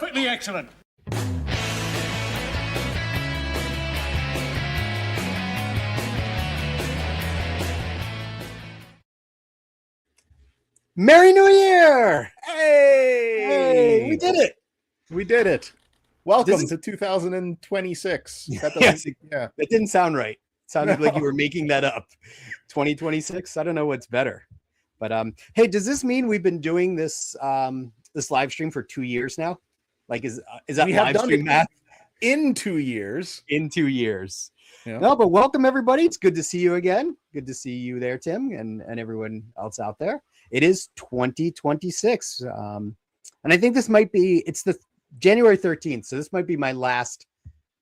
Perfectly excellent. Merry New Year! Hey, we did it. We did it. Welcome This to 2026. That doesn't, Yes, yeah. that didn't sound right. It sounded like you were making that up. 2026. I don't know what's better. But hey, does this mean we've been doing this this live stream for 2 years now? Like is that We have live done stream it math in 2 years. in 2 years? Yeah. No, but welcome everybody. It's good to see you again. Good to see you there, Tim, and everyone else out there. It is 2026. And I think this might be, it's the January 13th. So this might be my last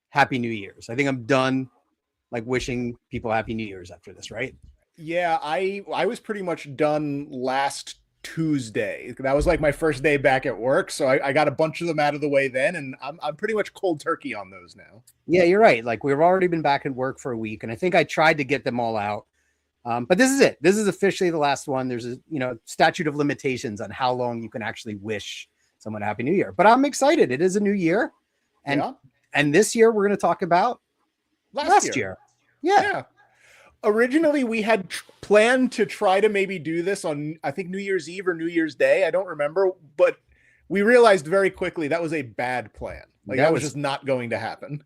Happy New Year's. I think I'm done like wishing people Happy New Year's after this, right? Yeah, I was pretty much done last Tuesday. That was like my first day back at work, so I got a bunch of them out of the way then, and I'm pretty much cold turkey on those now. Yeah, you're right. Like we've already been back at work for a week, and I think I tried to get them all out. But this is it. This is officially the last one. There's a statute of limitations on how long you can actually wish someone a Happy New Year. But I'm excited. It is a new year, and this year we're going to talk about last year. Yeah. Originally, we had planned to try to maybe do this on, I think, New Year's Eve or New Year's Day. I don't remember, but we realized very quickly that was a bad plan. Like that was just not going to happen.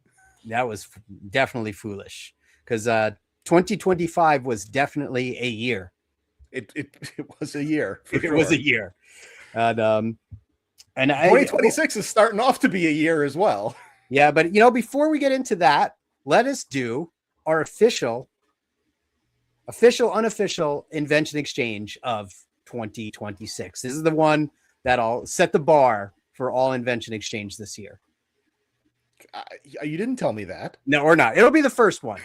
That was definitely foolish because 2025 was definitely a year. It was a year. It was a year, and 2026 is starting off to be a year as well. Yeah, but before we get into that, let us do our official, unofficial invention exchange of 2026. This is the one that'll set the bar for all invention exchange this year. You didn't tell me that. No, or not. It'll be the first one.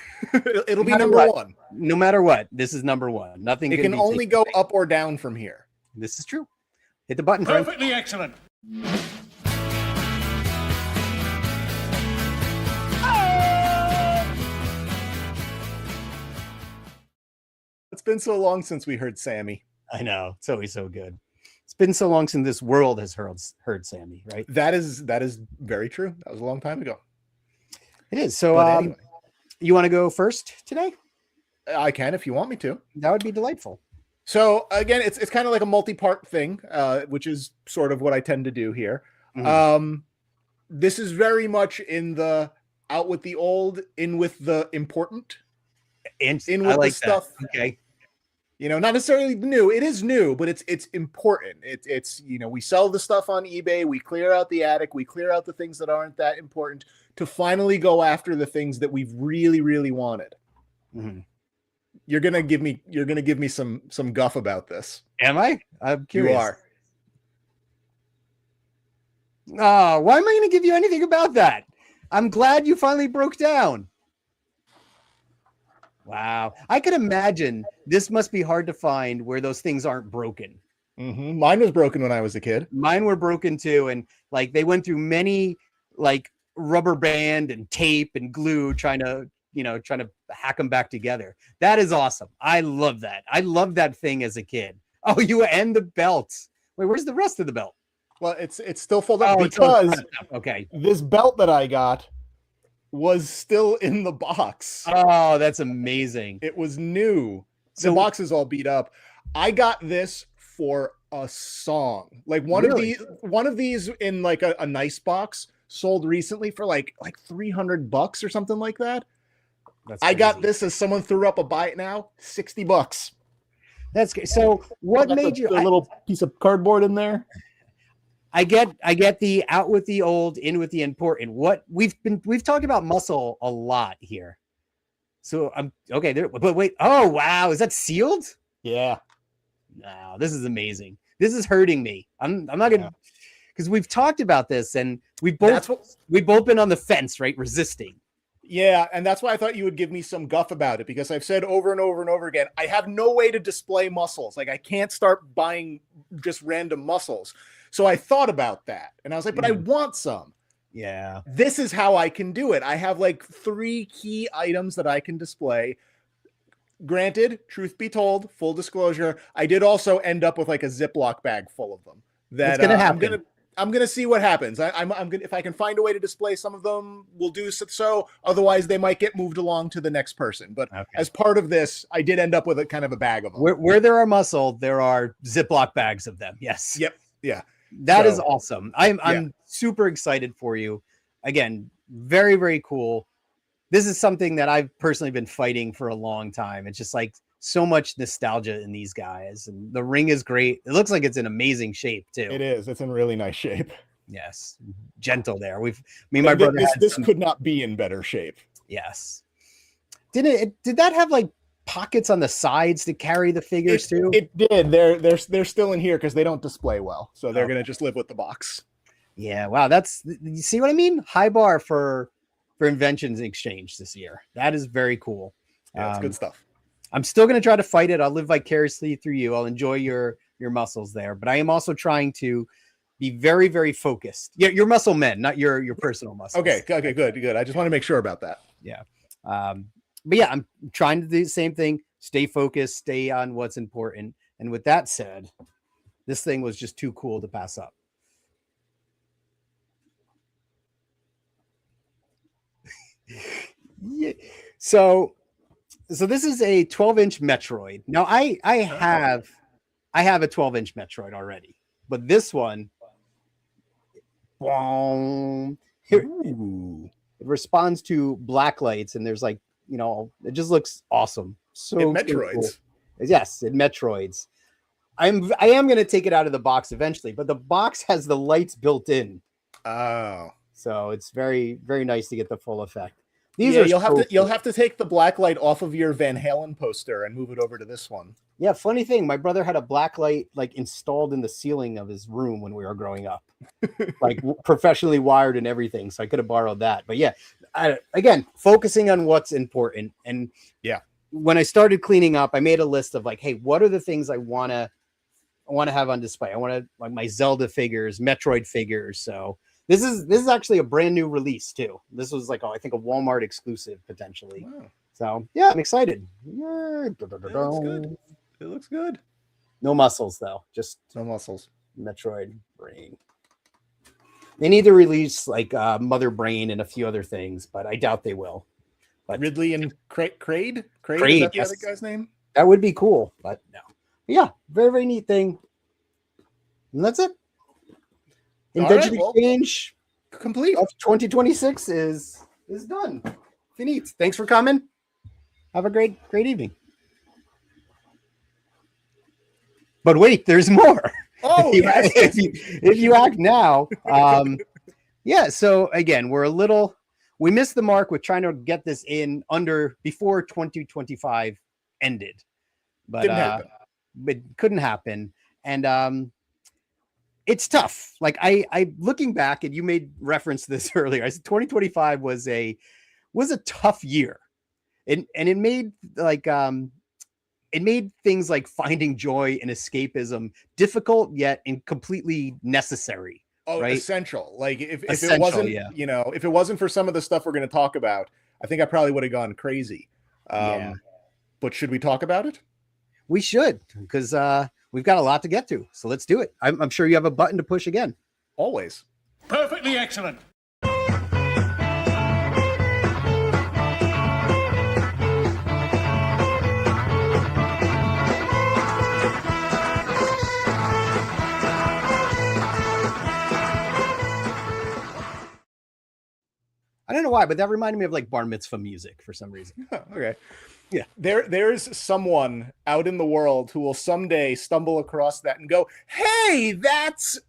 It'll be number one. No matter what, this is number one. Nothing. It can only go up or down from here. This is true. Hit the button. Perfectly excellent. It's been so long since we heard Sammy. I know. It's always so good. It's been so long since this world has heard Sammy, right? That is very true. That was a long time ago. It is. So anyway. You want to go first today? I can if you want me to. That would be delightful. So again, it's kind of like a multi-part thing, which is sort of what I tend to do here. Mm-hmm. This is very much in the out with the old, in with the important, and in with like the stuff. That. Okay. Not necessarily new. It is new, but it's important. It's we sell the stuff on eBay. We clear out the attic. We clear out the things that aren't that important to finally go after the things that we've really, really wanted. Mm-hmm. You're gonna give me some guff about this. Am I? I'm curious. You are. Oh, why am I going to give you anything about that? I'm glad you finally broke down. Wow. I can imagine this must be hard to find where those things aren't broken. Mm-hmm. Mine was broken when I was a kid. Mine were broken too. And like they went through many like rubber band and tape and glue trying to hack them back together. That is awesome. I love that. I loved that thing as a kid. Oh, you and the belt. Wait, where's the rest of the belt? Well, it's still folded up because okay, this belt that I got was still in the box. Oh, that's amazing. It was new. The box is all beat up. I got this for a song. Like one of these in like a nice box sold recently for like $300 or something like that. I got this as someone threw up a buy it now, $60. That's good. So what made you a little piece of cardboard in there? I get the out with the old, in with the important. What we've talked about muscle a lot here. So I'm okay there, but wait. Oh wow, is that sealed? Yeah. Wow, this is amazing. This is hurting me. I'm not gonna because we've talked about this and we've both been on the fence, right? Resisting. Yeah, and that's why I thought you would give me some guff about it, because I've said over and over and over again, I have no way to display muscles. Like I can't start buying just random muscles. So I thought about that and I was like, but I want some. Yeah. This is how I can do it. I have like 3 key items that I can display. Granted, truth be told, full disclosure, I did also end up with like a Ziploc bag full of them. That's gonna happen. I'm gonna see what happens. I'm gonna, if I can find a way to display some of them, we'll do so. Otherwise, they might get moved along to the next person. But as part of this, I did end up with a kind of a bag of them. Where there are muscle, there are Ziploc bags of them. Yes. Yep. Yeah. That is awesome. I'm super excited for you. Again, very, very cool. This is something that I've personally been fighting for a long time. It's just like so much nostalgia in these guys, and the ring is great. It looks like it's in amazing shape too. It is. It's in really nice shape. Yes, gentle there. My brother. This could not be in better shape. Yes. Did that have like pockets on the sides to carry the figures too? It did. They're still in here because they don't display well, so they're gonna just live with the box. Yeah. Wow. You see what I mean? High bar for Inventions Exchange this year. That is very cool. Yeah, it's good stuff. I'm still going to try to fight it. I'll live vicariously through you. I'll enjoy your muscles there, but I am also trying to be very, very focused. Yeah, your muscle men, not your personal muscles. Okay, good. I just want to make sure about that. Yeah. But yeah, I'm trying to do the same thing. Stay focused, stay on what's important. And with that said, this thing was just too cool to pass up. Yeah. So this is a 12-inch Metroid. Now I have a 12-inch Metroid already, but this one, it responds to black lights, and there's like, it just looks awesome. So it Metroids. Cool. Yes, it Metroids. I am going to take it out of the box eventually, but the box has the lights built in. Oh. So it's very, very nice to get the full effect. You'll have to take the black light off of your Van Halen poster and move it over to this one. Yeah, funny thing, my brother had a black light like installed in the ceiling of his room when we were growing up, like professionally wired and everything. So I could have borrowed that. But yeah, again, focusing on what's important. And yeah, when I started cleaning up, I made a list of like, hey, what are the things I want to have on display? I want to like my Zelda figures, Metroid figures. So this is actually a brand new release too. This was like, I think a Walmart exclusive potentially. Wow. So yeah, I'm excited. Yeah. It looks good. No muscles though. Just no muscles. Metroid Brain. They need to release like Mother Brain and a few other things, but I doubt they will. But Ridley and Kraid? Kraid, is that the other guy's name? That would be cool, but no. But yeah, very, very neat thing. And that's it. Invention Exchange complete of 2026 is done. Finite. Thanks for coming. Have a great evening. But wait, there's more. Oh, if you act now, yeah. So again, we missed the mark with trying to get this in before 2025 ended, but it couldn't happen, and it's tough. Like I looking back, and you made reference to this earlier. I said 2025 was a tough year, and it made like it made things like finding joy and escapism difficult yet and completely necessary. Oh, right? Essential. Like if it wasn't, if it wasn't for some of the stuff we're going to talk about, I think I probably would have gone crazy. But should we talk about it? We should, because we've got a lot to get to. So let's do it. I'm sure you have a button to push again. Always. Perfectly excellent. I don't know why, but that reminded me of like bar mitzvah music for some reason. Okay. Yeah. There's someone out in the world who will someday stumble across that and go, hey,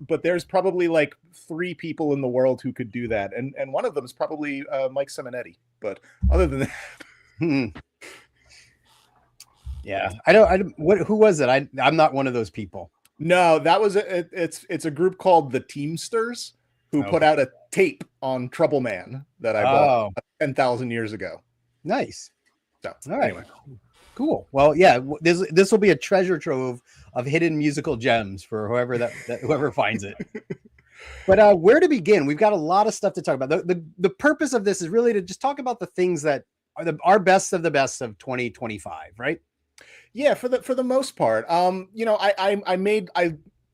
but there's probably like 3 people in the world who could do that. And one of them is probably Mike Simonetti. But other than that. Yeah. Who was it? I'm not one of those people. No, that was it's a group called the Teamsters who put out a tape on Trouble Man that I bought 10,000 years ago. Nice. So, all right. Anyway. Cool. Well, yeah, this will be a treasure trove of hidden musical gems for whoever finds it. But where to begin? We've got a lot of stuff to talk about. The purpose of this is really to just talk about the things that are our best of the best of 2025, right? Yeah, for the most part.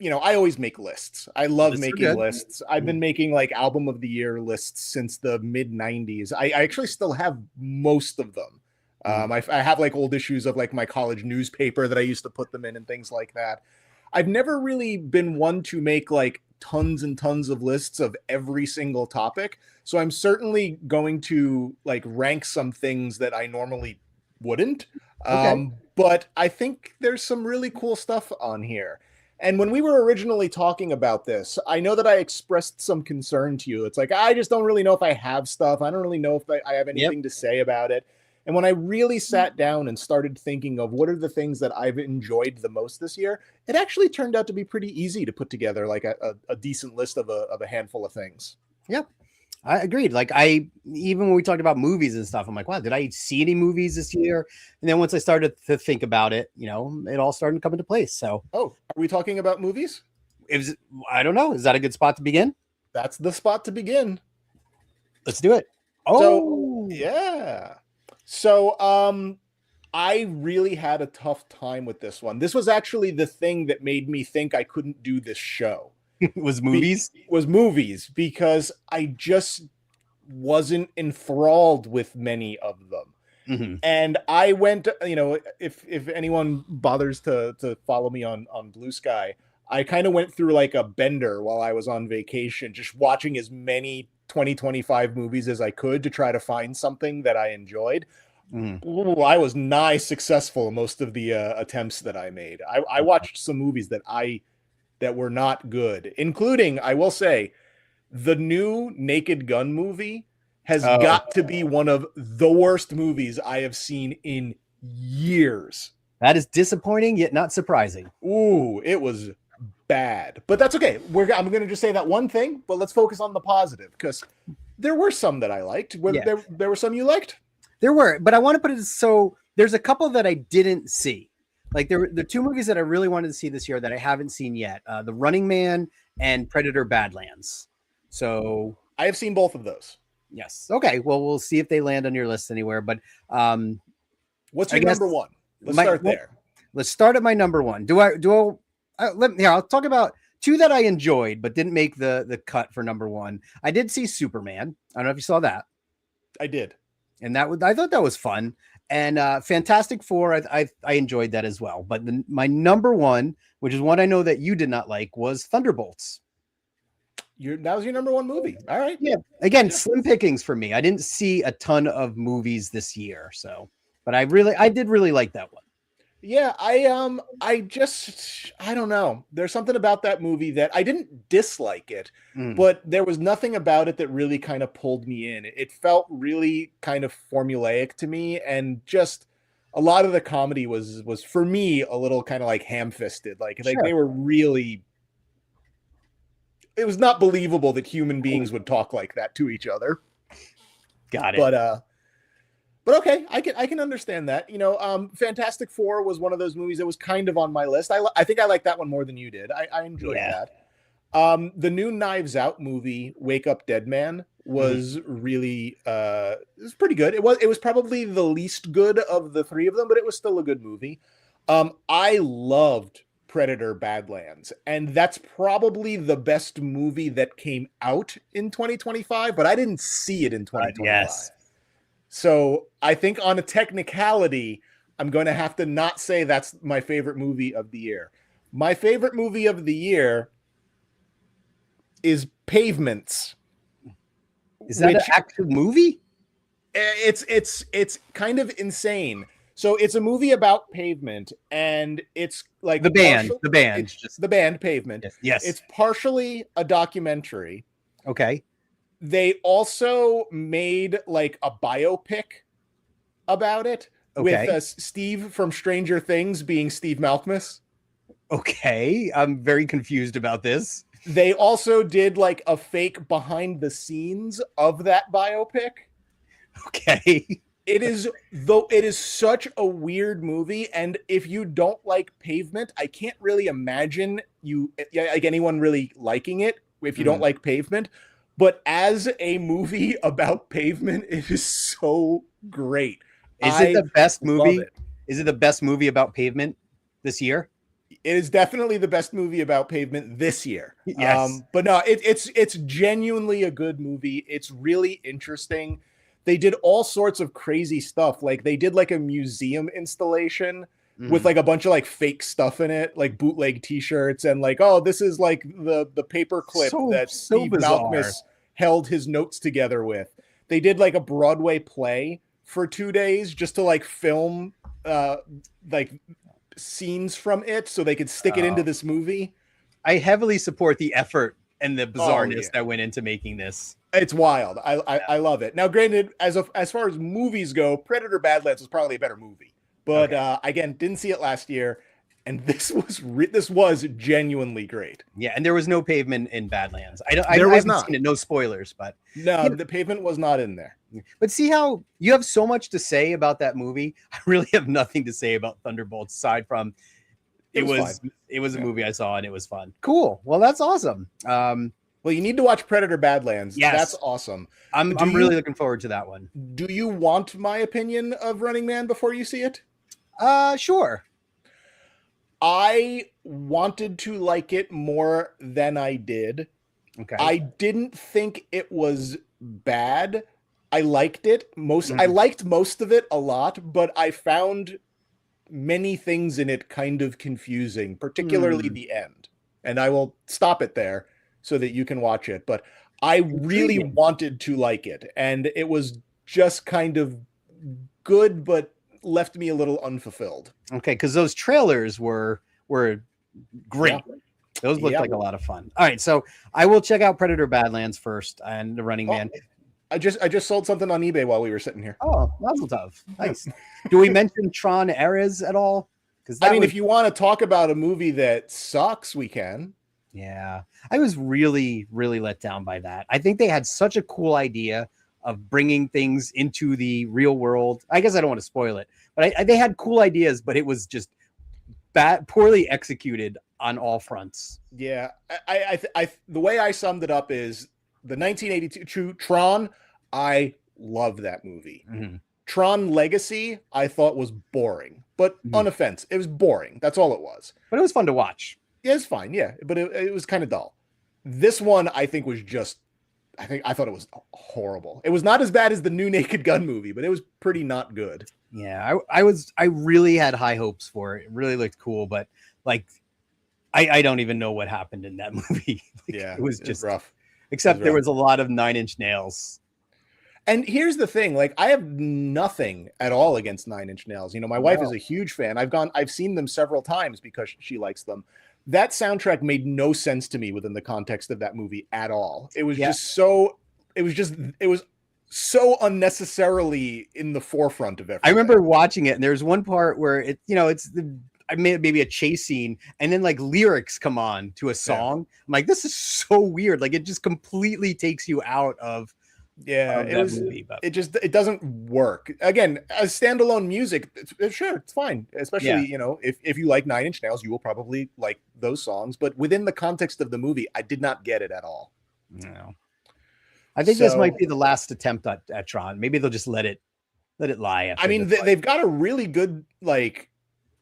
I always make lists. I love Lists are making good. lists. I've been making like album of the year lists since the mid 90s. I actually still have most of them. I have like old issues of like my college newspaper that I used to put them in and things like that. I've never really been one to make like tons and tons of lists of every single topic. So I'm certainly going to like rank some things that I normally wouldn't. Okay. But I think there's some really cool stuff on here. And when we were originally talking about this, I know that I expressed some concern to you. It's like, I just don't really know if I have stuff. I don't really know if I have anything to say about it. And when I really sat down and started thinking of what are the things that I've enjoyed the most this year, it actually turned out to be pretty easy to put together like a decent list of a handful of things. Yeah, I agreed. Like even when we talked about movies and stuff, I'm like, wow, did I see any movies this year? And then once I started to think about it, it all started to come into place. So, oh, are we talking about movies? I don't know. Is that a good spot to begin? That's the spot to begin. Let's do it. Oh, yeah. So, I really had a tough time with this one. This was actually the thing that made me think I couldn't do this show. was movies because I just wasn't enthralled with many of them. Mm-hmm. And I went, if anyone bothers to follow me on Blue Sky, I kind of went through like a bender while I was on vacation, just watching as many 2025 movies as I could to try to find something that I enjoyed. Ooh, I was nigh successful in most of the attempts that I made. I watched some movies that were not good, including, I will say, the new Naked Gun movie has got to be one of the worst movies I have seen in years. That is disappointing, yet not surprising. Ooh, it was bad, but that's okay. I'm going to just say that one thing, but let's focus on the positive, because there were some that I liked. There were some you liked? There were, but I want to put it so there's a couple that I didn't see. Like there were the two movies that I really wanted to see this year that I haven't seen yet: The Running Man and Predator: Badlands. So I have seen both of those. Yes. Okay. Well, we'll see if they land on your list anywhere. But what's your number one? Let's start there. Let's start at my number one. I'll talk about two that I enjoyed but didn't make the cut for number one. I did see Superman. I don't know if you saw that. I did. And I thought that was fun. And Fantastic Four, I enjoyed that as well. But my number one, which is one I know that you did not like, was Thunderbolts. That was your number one movie. All right. Yeah. Again, slim pickings for me. I didn't see a ton of movies this year, but I did really like that one. Yeah, I don't know. There's something about that movie that I didn't dislike it, but there was nothing about it that really kind of pulled me in. It felt really kind of formulaic to me, and just a lot of the comedy was for me a little kind of like ham-fisted. Like they were really. It was not believable that human beings would talk like that to each other. Got it. But okay, I can understand that. Fantastic Four was one of those movies that was kind of on my list. I think I like that one more than you did. I enjoyed that. The new Knives Out movie, Wake Up Dead Man, was really it was pretty good. It was probably the least good of the three of them, but it was still a good movie. I loved Predator: Badlands, and that's probably the best movie that came out in 2025, but I didn't see it in 2025. Yes. So I think on a technicality, I'm going to have to not say that's my favorite movie of the year. My favorite movie of the year is Pavements. Is that an actual movie? It's kind of insane. So it's a movie about pavement, and it's like the band Pavement. Yes. It's partially a documentary. Okay. They also made like a biopic about it with Steve from Stranger Things being Steve Malkmus. Okay. I'm very confused about this. They also did like a fake behind the scenes of that biopic. Okay. It is such a weird movie, and if you don't like Pavement, I can't really imagine like anyone really liking it if you don't like Pavement. But as a movie about pavement, it is so great. Is it the best movie? Is it the best movie about pavement this year? It is definitely the best movie about pavement this year. Yes. But no, it's genuinely a good movie. It's really interesting. They did all sorts of crazy stuff. Like they did like a museum installation with Mhm. like a bunch of like fake stuff in it, like bootleg t-shirts, and like, oh, this is like the paper clip that So Steve bizarre. Malkmus held his notes together with. They did like a Broadway play for 2 days just to like film like scenes from it so they could stick it into Oh. this movie. I heavily support the effort and the bizarreness yeah. that went into making this. It's wild. I love it. Now, granted, as far as movies go, Predator Badlands was probably a better movie, but again, didn't see it last year, and this was genuinely great. Yeah, and there was no pavement in Badlands. I There was haven't not. seen it. No spoilers, but No, the pavement was not in there. but see how you have so much to say about that movie. I really have nothing to say about Thunderbolts aside from it was a movie I saw and it was fun. Cool. Well, that's awesome. Well, you need to watch Predator Badlands. Yes. That's awesome. I'm really looking forward to that one. Do you want my opinion of Running Man before you see it? Sure. I wanted to like it more than I did. Okay. I didn't think it was bad. I liked it. I liked most of it a lot, but I found many things in it kind of confusing, particularly the end. And I will stop it there so that you can watch it. But I really wanted to like it, and it was just kind of good, but left me a little unfulfilled. Okay, because those trailers were great. Yeah. Those looked like a lot of fun. All right, so I will check out Predator Badlands first and The Running Man. I just sold something on eBay while we were sitting here. Oh, mazel tov. Nice. Do we mention Tron Ares at all? Because if you want to talk about a movie that sucks, we can. Yeah, I was really, really let down by that. I think they had such a cool idea of bringing things into the real world. I guess I don't want to spoil it, but they had cool ideas, but it was just poorly executed on all fronts. Yeah, I the way I summed it up is the 1982 Tron. I love that movie. Mm-hmm. Tron Legacy, I thought was boring, but unoffensive. It was boring. That's all it was. But it was fun to watch. Yeah, it's fine. Yeah, but it was kind of dull. This one, I think, was just. I thought it was horrible. It was not as bad as the new Naked Gun movie, but it was pretty not good. Yeah, I really had high hopes for it. It really looked cool, but like, I don't even know what happened in that movie. Yeah, it was just rough. Except there was a lot of 9 Inch Nails. And here's the thing, like, I have nothing at all against 9 Inch Nails. You know, my wife is a huge fan. I've seen them several times because she likes them. That soundtrack made no sense to me within the context of that movie at all. It was it was so unnecessarily in the forefront of everything. I remember watching it, and there's one part where I made maybe a chase scene, and then like lyrics come on to a song. I'm like, this is so weird. Like, it just completely takes you out of it doesn't work. Again, as standalone music, it's fine. Especially, if you like 9 Inch Nails, you will probably like those songs. But within the context of the movie, I did not get it at all. No. I think this might be the last attempt at Tron. Maybe they'll just let it lie. I mean, they've got a really good, like,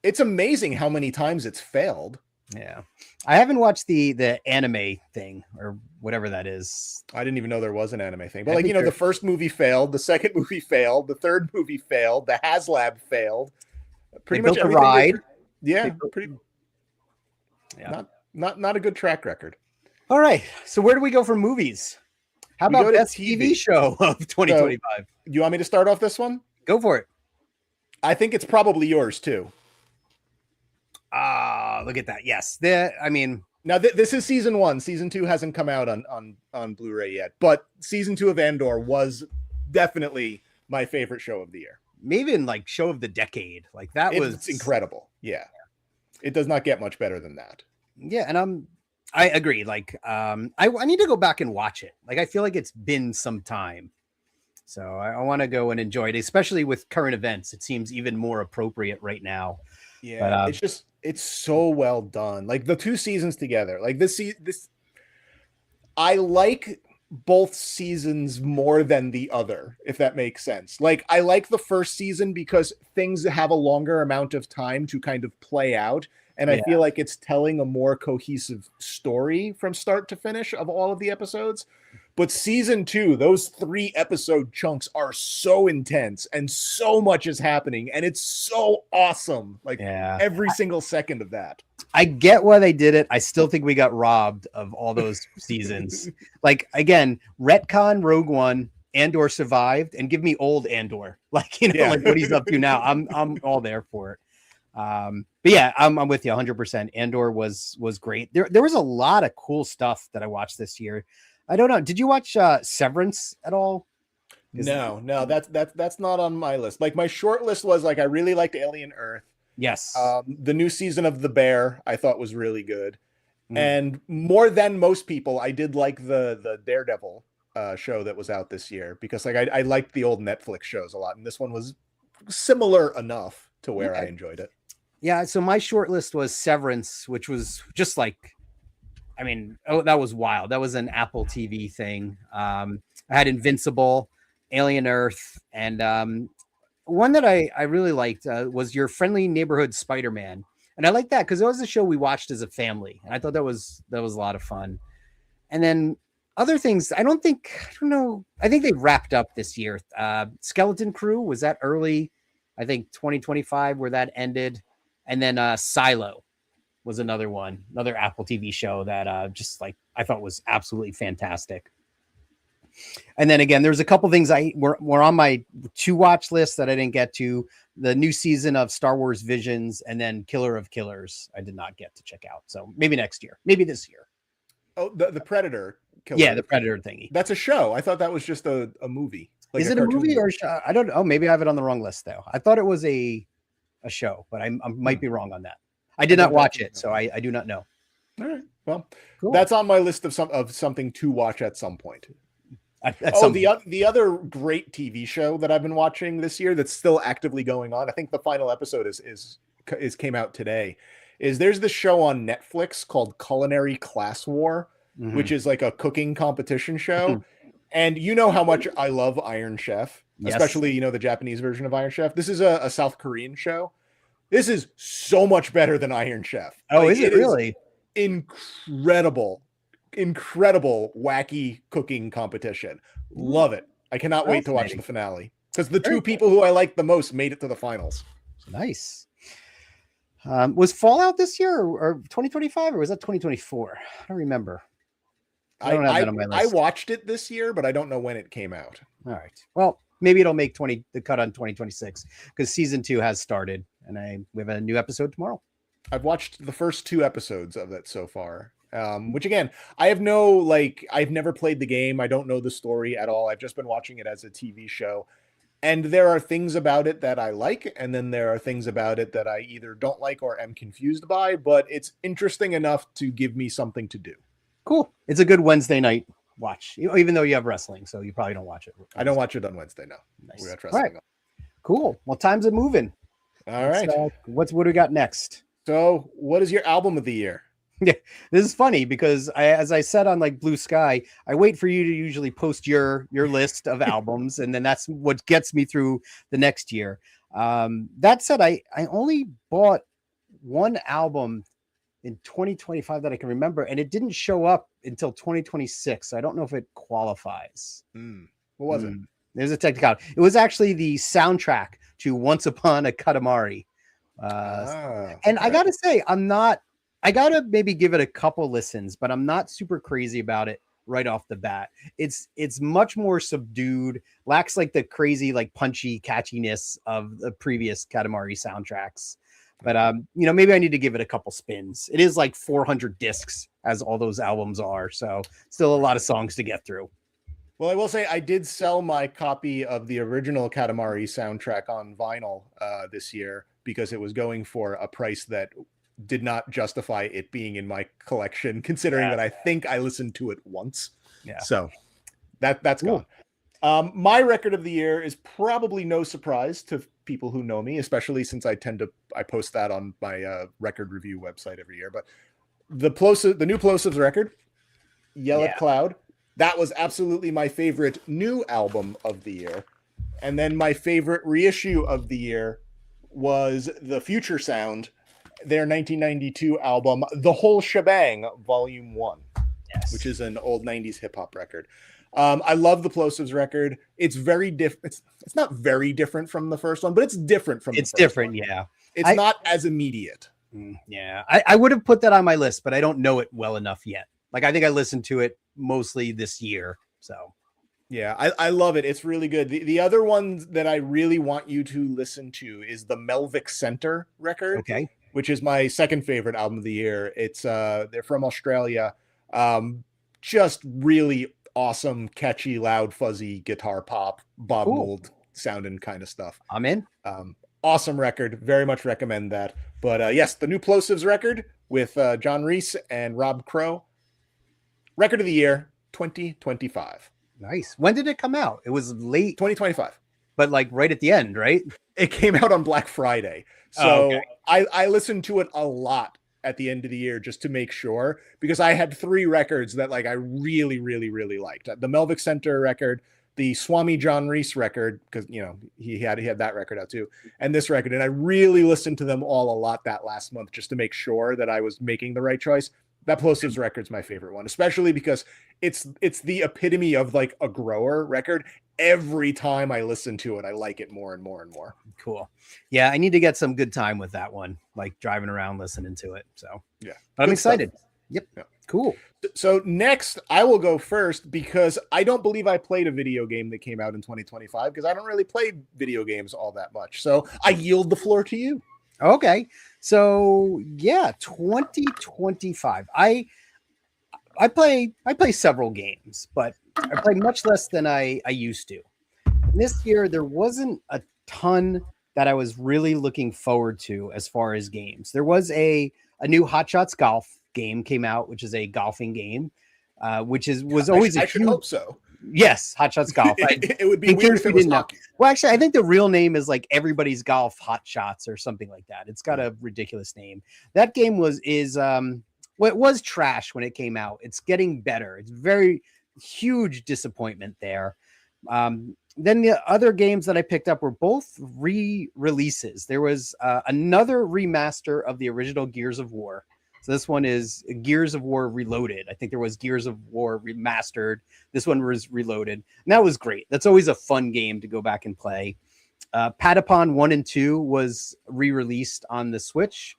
it's amazing how many times it's failed. Yeah. I haven't watched the anime thing or whatever that is. I didn't even know there was an anime thing. But the first movie failed, the second movie failed, the third movie failed, the HasLab failed. Pretty much everything. Ride. Not a good track record. All right. So where do we go for movies? How about best TV show of 2025? So, you want me to start off this one? Go for it. I think it's probably yours too. Look at that. Yes. Now this is season 1. Season 2 hasn't come out on Blu-ray yet, but season 2 of Andor was definitely my favorite show of the year. Maybe in like show of the decade. Like it's incredible. Yeah. It does not get much better than that. Yeah, and I agree. Like, I need to go back and watch it. Like, I feel like it's been some time. So I want to go and enjoy it, especially with current events. It seems even more appropriate right now. Yeah, but, it's so well done. Like the 2 seasons together. Like this, I like both seasons more than the other, if that makes sense. Like, I like the first season because things have a longer amount of time to kind of play out. And I Yeah. feel like it's telling a more cohesive story from start to finish of all of the episodes. But season 2, those 3 episode chunks are so intense and so much is happening. And it's so awesome. Like Yeah. every single second of that. I get why they did it. I still think we got robbed of all those seasons. Like, again, retcon Rogue One, Andor survived, and give me old Andor. Like, like what he's up to now. I'm all there for it. But yeah, I'm with you 100%. Andor was great. There was a lot of cool stuff that I watched this year. I don't know. Did you watch Severance at all? No, that's not on my list. Like, my short list was like, I really liked Alien Earth. Yes. The new season of The Bear I thought was really good. And more than most people, I did like the Daredevil show that was out this year, because like I liked the old Netflix shows a lot, and this one was similar enough to where I enjoyed it. Yeah, so my short list was Severance, which was just like, I mean, that was wild. That was an Apple TV thing. I had Invincible, Alien Earth, and one that I really liked was Your Friendly Neighborhood Spider-Man. And I like that because it was a show we watched as a family. And I thought that was a lot of fun. And then other things, I don't know. I think they wrapped up this year. Skeleton Crew, was that early? I think 2025 where that ended. And then Silo was another one, another Apple TV show that just like I thought was absolutely fantastic. And then again, there's a couple things were on my to watch list that I didn't get to. The new season of Star Wars Visions, and then Killer of Killers I did not get to check out. So maybe next year, maybe this year. Oh, the Predator Killer. Yeah, the Predator thingy. That's a show. I thought that was just a movie. Like, is it a movie or a show? I don't know. Maybe I have it on the wrong list though. I thought it was a show, but I might be wrong on that. I did not watch it, so I do not know. All right. Well, cool. That's on my list of something to watch at some point. The other great TV show that I've been watching this year that's still actively going on, I think the final episode is came out today, is there's this show on Netflix called Culinary Class War, which is like a cooking competition show. And you know how much I love Iron Chef, especially, the Japanese version of Iron Chef. This is a South Korean show. This is so much better than Iron Chef. Oh, is it really? Incredible wacky cooking competition. Love it. I cannot wait to watch the finale, because the two people who I like the most made it to the finals. Nice. Was Fallout this year or 2025, or was that 2024? I don't remember. I don't have that on my list. I watched it this year, but I don't know when it came out. All right. Well, maybe it'll make the cut on 2026, because season 2 has started, and we have a new episode tomorrow. I've watched the first 2 episodes of it so far. Which again, I've never played the game. I don't know the story at all. I've just been watching it as a TV show. And there are things about it that I like, and then there are things about it that I either don't like or am confused by, but it's interesting enough to give me something to do. Cool. It's a good Wednesday night watch, even though you have wrestling, so you probably don't watch it. I don't watch it on Wednesday, no. Nice. We got wrestling on. Cool. Well, time's a moving. All right. What do we got next? So what is your album of the year? Yeah, this is funny because as I said on like Blue Sky, I wait for you to usually post your list of albums, and then that's what gets me through the next year. That said, I only bought one album in 2025 that I can remember, and it didn't show up until 2026. So I don't know if it qualifies. What was it? There's a technicality. It was actually the soundtrack to Once Upon a Katamari. And I gotta say, I gotta maybe give it a couple listens, but I'm not super crazy about it right off the bat. It's much more subdued, lacks like the crazy, like punchy catchiness of the previous Katamari soundtracks. But maybe I need to give it a couple spins. It is like 400 discs, as all those albums are, so still a lot of songs to get through. Well, I will say I did sell my copy of the original Katamari soundtrack on vinyl this year, because it was going for a price that did not justify it being in my collection, considering that I think I listened to it once. Yeah. So that's cool. Gone. My record of the year is probably no surprise to people who know me, especially since I post that on my record review website every year. But the new Plosives record, Yell at Cloud, That was absolutely my favorite new album of the year. And then my favorite reissue of the year was the Future Sound, their 1992 album, The Whole Shebang, Volume 1, Yes. which is an old 90s hip hop record. I love the Plosives record. It's very different. It's not very different from the first one, but it's different from the first different. one. Yeah. It's not as immediate. Yeah. I would have put that on my list, but I don't know it well enough yet. Like, I think I listened to it mostly this year. So yeah, I love it. It's really good. The other ones that I really want you to listen to is the Melvic Center record, okay, which is my second favorite album of the year. It's they're from Australia. Just really awesome, catchy, loud, fuzzy guitar pop, Bob Mould sounding kind of stuff. I'm in. Awesome record. Very much recommend that. But yes, the new Plosives record with John Reese and Rob Crow. Record of the year, 2025. Nice. When did it come out? It was late 2025. But like right at the end, right? It came out on Black Friday. So I listened to it a lot at the end of the year just to make sure, because I had 3 records that like I really, really, really liked. The Melvic Center record, the Swami John Reese record, because you know he had that record out too, and this record, and I really listened to them all a lot that last month just to make sure that I was making the right choice. That Plosives record's my favorite one, especially because it's the epitome of like a grower record. Every time I listen to it, I like it more and more and more. Cool. Yeah, I need to get some good time with that one, like driving around listening to it. So yeah, but I'm excited. Stuff. Yep. Yeah. Cool. So next, I will go first because I don't believe I played a video game that came out in 2025 because I don't really play video games all that much. So I yield the floor to you. Okay. So yeah, 2025. I play several games, but I play much less than I used to. And this year there wasn't a ton that I was really looking forward to as far as games. There was a new Hot Shots Golf game came out, which is a golfing game, was always I should hope so. Yes, Hot Shots Golf. It would be weird if it was hockey. Well, actually, I think the real name is like Everybody's Golf Hot Shots or something like that. It's got a ridiculous name. That game it was trash when it came out. It's getting better. It's very huge disappointment there. Then the other games that I picked up were both re-releases. There was another remaster of the original Gears of War. So this one is Gears of War Reloaded. I think there was Gears of War Remastered. This one was Reloaded. And that was great. That's always a fun game to go back and play. Patapon 1 and 2 was re-released on the Switch,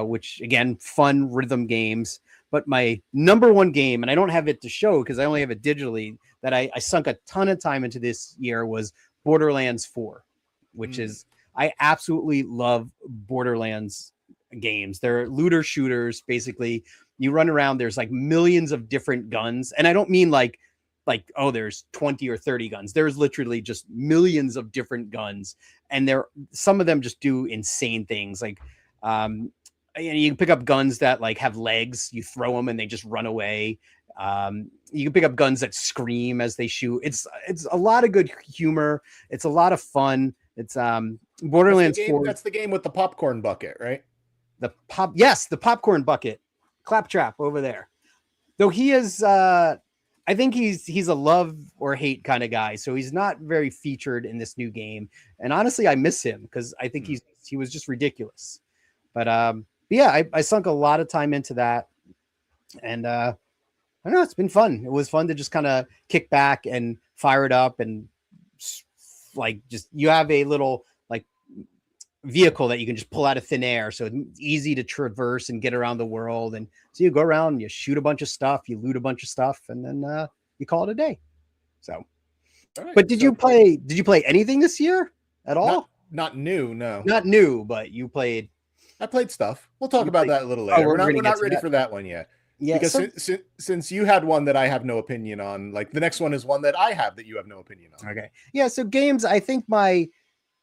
which, again, fun rhythm games. But my number one game, and I don't have it to show because I only have it digitally, that I sunk a ton of time into this year was Borderlands 4, which is, I absolutely love Borderlands games. They're looter shooters. Basically, you run around, there's like millions of different guns. And I don't mean like, oh, there's 20 or 30 guns. There's literally just millions of different guns. And some of them just do insane things. Like, you can pick up guns that like have legs, you throw them and they just run away. You can pick up guns that scream as they shoot. It's a lot of good humor. It's a lot of fun. It's Borderlands 4. That's the game with the popcorn bucket, right? The popcorn bucket. Claptrap over there. Though he is I think he's a love or hate kind of guy, so he's not very featured in this new game. And honestly, I miss him because I think he was just ridiculous. But yeah, I sunk a lot of time into that. And I don't know, it's been fun. It was fun to just kind of kick back and fire it up and like just you have a little like vehicle that you can just pull out of thin air, so it's easy to traverse and get around the world. And so you go around, you shoot a bunch of stuff, you loot a bunch of stuff, and then you call it a day. So, right, but did you play anything this year at all? Not new, no. Not new, but you played. I played stuff. We'll talk about that a little later. We're not ready for that one yet. Yeah, because since you had one that I have no opinion on, like the next one is one that I have that you have no opinion on. Okay. Yeah. So games, I think my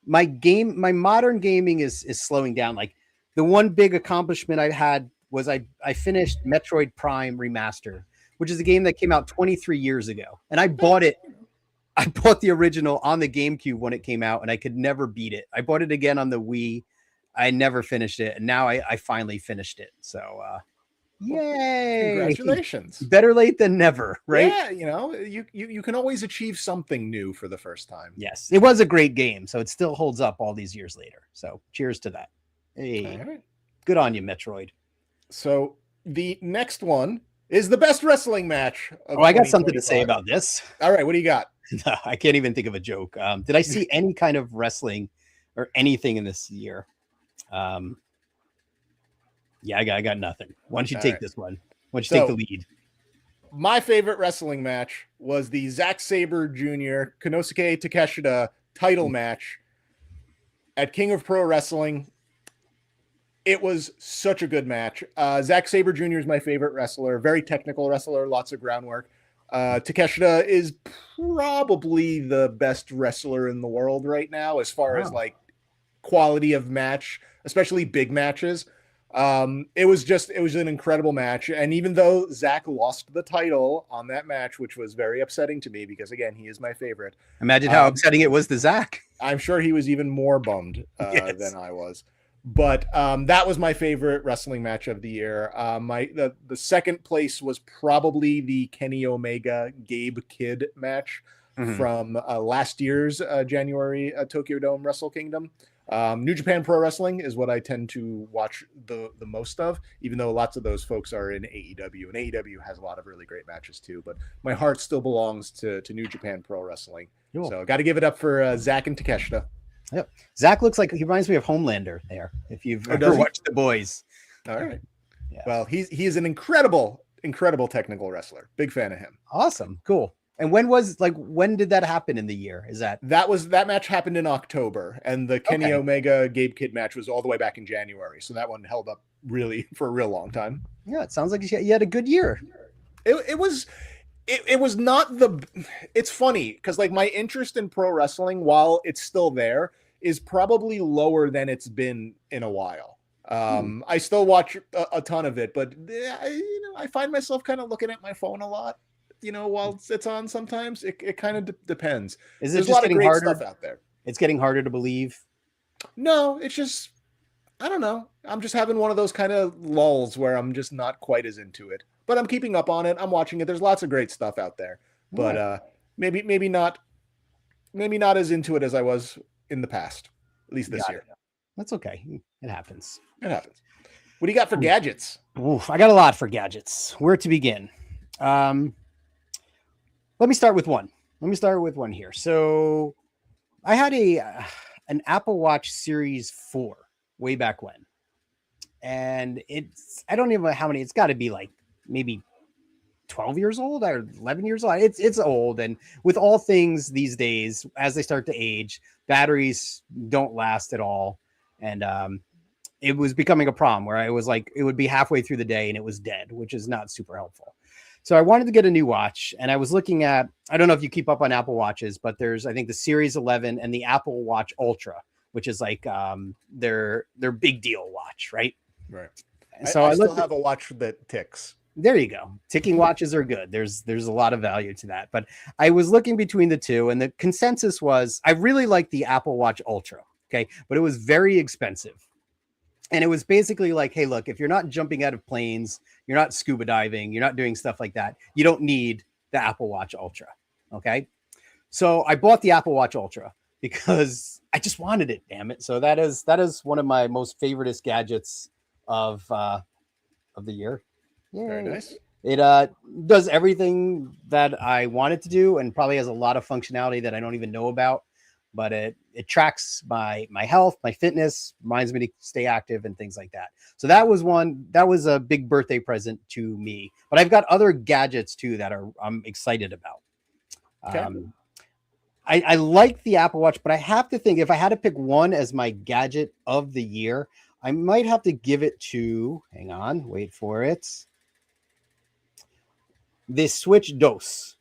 modern gaming is slowing down. Like the one big accomplishment I had was I finished Metroid Prime Remaster, which is a game that came out 23 years ago. And I bought it. I bought the original on the GameCube when it came out and I could never beat it. I bought it again on the Wii. I never finished it. And now I finally finished it. So, Yay! Congratulations. Better late than never, right? Yeah, you can always achieve something new for the first time. Yes, it was a great game, so it still holds up all these years later. So cheers to that. Hey, All right. good on you, Metroid. So the next one is the best wrestling match. Oh, I got something to say about this. All right, what do you got? I can't even think of a joke. Did I see any kind of wrestling or anything in this year? Yeah, I got nothing. Why don't you take this one? Why don't you take the lead? My favorite wrestling match was the Zack Sabre Jr. Konosuke Takeshita title match at King of Pro Wrestling. It was such a good match. Zack Sabre Jr. is my favorite wrestler, very technical wrestler, lots of groundwork. Takeshita is probably the best wrestler in the world right now as far as like quality of match, especially big matches. It was an incredible match. And even though Zack lost the title on that match, which was very upsetting to me because again, he is my favorite. Imagine how upsetting it was to Zack. I'm sure he was even more bummed than I was. But that was my favorite wrestling match of the year. The second place was probably the Kenny Omega Gabe Kidd match from last year's January Tokyo Dome Wrestle Kingdom. New Japan Pro Wrestling is what I tend to watch the most of, even though lots of those folks are in AEW, and AEW has a lot of really great matches too. But my heart still belongs to New Japan Pro Wrestling. Cool. So got to give it up for Zack and Takeshita. Yep. Zack looks like he reminds me of Homelander there. If you've ever watched The Boys. All right. Yeah. Well, he is an incredible technical wrestler. Big fan of him. Awesome. Cool. And when did that happen in the year? That match happened in October, and the Kenny Omega Gabe Kidd match was all the way back in January. So that one held up really for a real long time. Yeah, it sounds like you had a good year. It was not it's funny because like my interest in pro wrestling, while it's still there, is probably lower than it's been in a while. I still watch a ton of it, but I find myself kind of looking at my phone a lot. While it's on, sometimes it kind of depends. There's a lot of great harder stuff out there. It's getting harder to believe. No, it's just, I don't know. I'm just having one of those kind of lulls where I'm just not quite as into it, but I'm keeping up on it. I'm watching it. There's lots of great stuff out there, but maybe not as into it as I was in the past, at least this year. That's okay. It happens. What do you got for gadgets? Oof, I got a lot for gadgets. Where to begin? Let me start with one. Here. So I had an Apple Watch Series 4 way back when. And I don't even know how many, it's got to be like maybe 12 years old or 11 years old. It's old. And with all things these days, as they start to age, batteries don't last at all. And it was becoming a problem where I was like, it would be halfway through the day and it was dead, which is not super helpful. So I wanted to get a new watch, and I was looking at, I don't know if you keep up on Apple Watches, but there's, I think, the Series 11 and the Apple Watch Ultra, which is like their big deal watch, right? Right. So I still have a watch that ticks. There you go. Ticking watches are good. There's a lot of value to that. But I was looking between the two, and the consensus was I really like the Apple Watch Ultra, okay? But it was very expensive. And it was basically like, hey, look, if you're not jumping out of planes, you're not scuba diving, you're not doing stuff like that, you don't need the Apple Watch Ultra, okay? So I bought the Apple Watch Ultra because I just wanted it, damn it. So that is one of my most favoriteest gadgets of the year. Yay. Very nice. It does everything that I want it to do and probably has a lot of functionality that I don't even know about. But it tracks my health, my fitness, reminds me to stay active and things like that. So that was a big birthday present to me. But I've got other gadgets too that I'm excited about. Okay. I like the Apple Watch, but I have to think if I had to pick one as my gadget of the year, I might have to give it to, hang on, wait for it. The Switch DOS.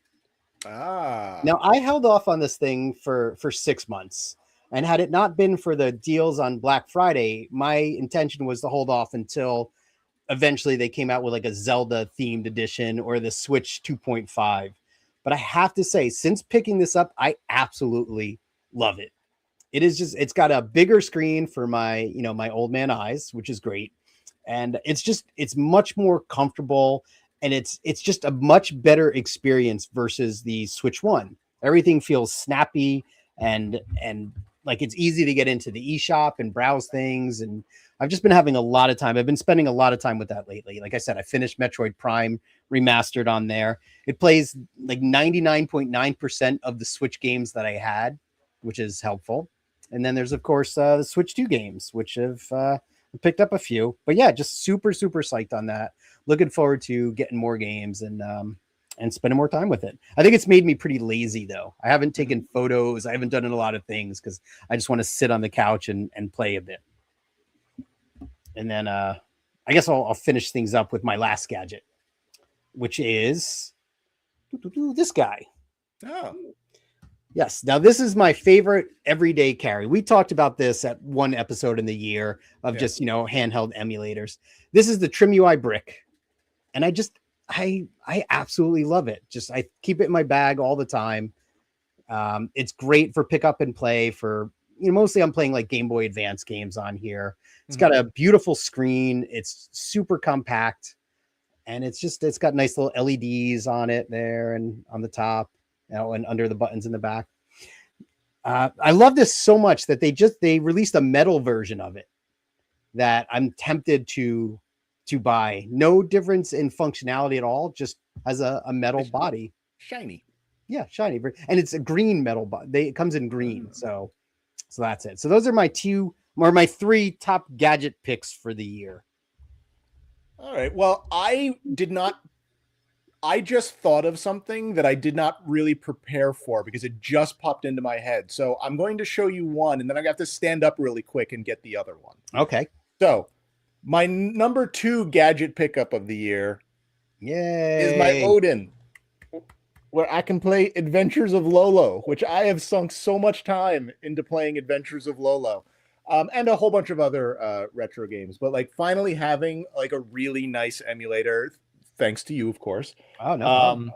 Now I held off on this thing for 6 months, and had it not been for the deals on Black Friday, my intention was to hold off until eventually they came out with like a Zelda themed edition or the Switch 2.5. But I have to say, since picking this up, I absolutely love it. It is just, it's got a bigger screen for my old man eyes, which is great. and it's much more comfortable, and it's just a much better experience versus the Switch One. Everything feels snappy and like it's easy to get into the eShop and browse things. And I've just been having a lot of time. I've been spending a lot of time with that lately. Like I said, I finished Metroid Prime Remastered on there. It plays like 99.9% of the Switch games that I had, which is helpful. And then there's of course the Switch 2 games, which have picked up a few. But yeah, just super psyched on that. Looking forward to getting more games and spending more time with it. I think it's made me pretty lazy though. I haven't taken photos. I haven't done a lot of things because I just want to sit on the couch and play a bit. And then I guess I'll finish things up with my last gadget, which is this guy. Oh. Yes. Now this is my favorite everyday carry. We talked about this at one episode in the year of just, handheld emulators. This is the TrimUI Brick. And I absolutely love it. Just I keep it in my bag all the time. It's great for pick up and play for, mostly I'm playing like Game Boy Advance games on here. It's got a beautiful screen. It's super compact, and it's got nice little LEDs on it there and on the top, and under the buttons in the back. I love this so much that they released a metal version of it that I'm tempted to buy. No difference in functionality at all, just as a metal body. Shiny. Yeah, shiny. And it's a green metal body. It comes in green. So that's it. So those are my three top gadget picks for the year. All right. Well, I just thought of something that I did not really prepare for because it just popped into my head. So I'm going to show you one, and then I have to stand up really quick and get the other one. Okay. So my number 2 gadget pickup of the year is my Odin, where I can play Adventures of Lolo, which I have sunk so much time into playing Adventures of Lolo, and a whole bunch of other retro games. But like finally having like a really nice emulator, thanks to you, of course. Oh no.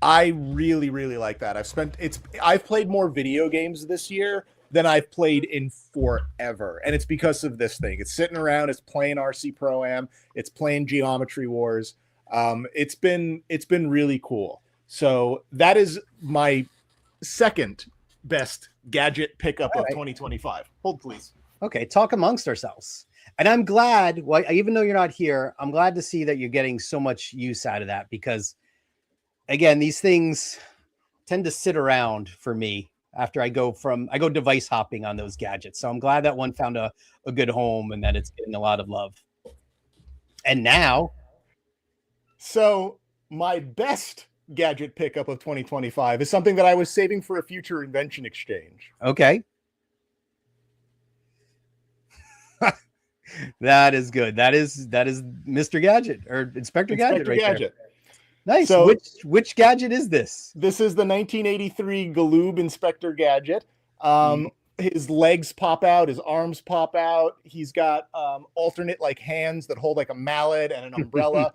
I really like that. I've played more video games this year than I've played in forever. And it's because of this thing. It's sitting around, it's playing RC Pro-Am, it's playing Geometry Wars. It's been really cool. So that is my second best gadget pickup of 2025. Hold please. Okay, talk amongst ourselves. And I'm glad, even though you're not here, I'm glad to see that you're getting so much use out of that, because again, these things tend to sit around for me after I go device hopping on those gadgets. So I'm glad that one found a good home and that it's getting a lot of love. And now. So my best gadget pickup of 2025 is something that I was saving for a future invention exchange. Okay. That is good. That is Mr. Gadget or Inspector Gadget right there. Nice. So which gadget is this? This is the 1983 Galoob Inspector Gadget. His legs pop out, his arms pop out. He's got alternate like hands that hold like a mallet and an umbrella.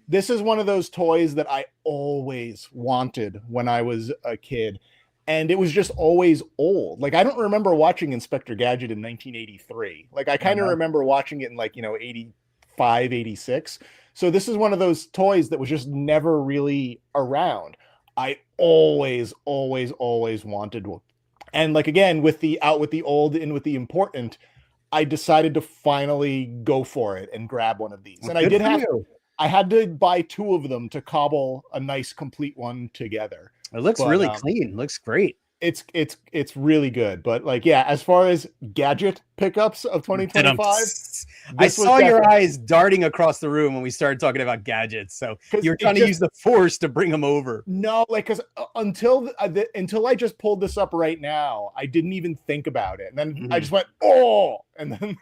This is one of those toys that I always wanted when I was a kid. And it was just always old. Like, I don't remember watching Inspector Gadget in 1983. Like, I kind of remember watching it in, like, 85, 86. So this is one of those toys that was just never really around. I always wanted one. And, like, again, with the out with the old, in with the important, I decided to finally go for it and grab one of these. Well, and I had to buy 2 of them to cobble a nice complete one together. It looks really clean. Looks great. It's really good. But like, yeah, as far as gadget pickups of 2025, I saw your eyes darting across the room when we started talking about gadgets. So you're trying to use the force to bring them over. No, like, because until I just pulled this up right now, I didn't even think about it. And then I just went, oh, and then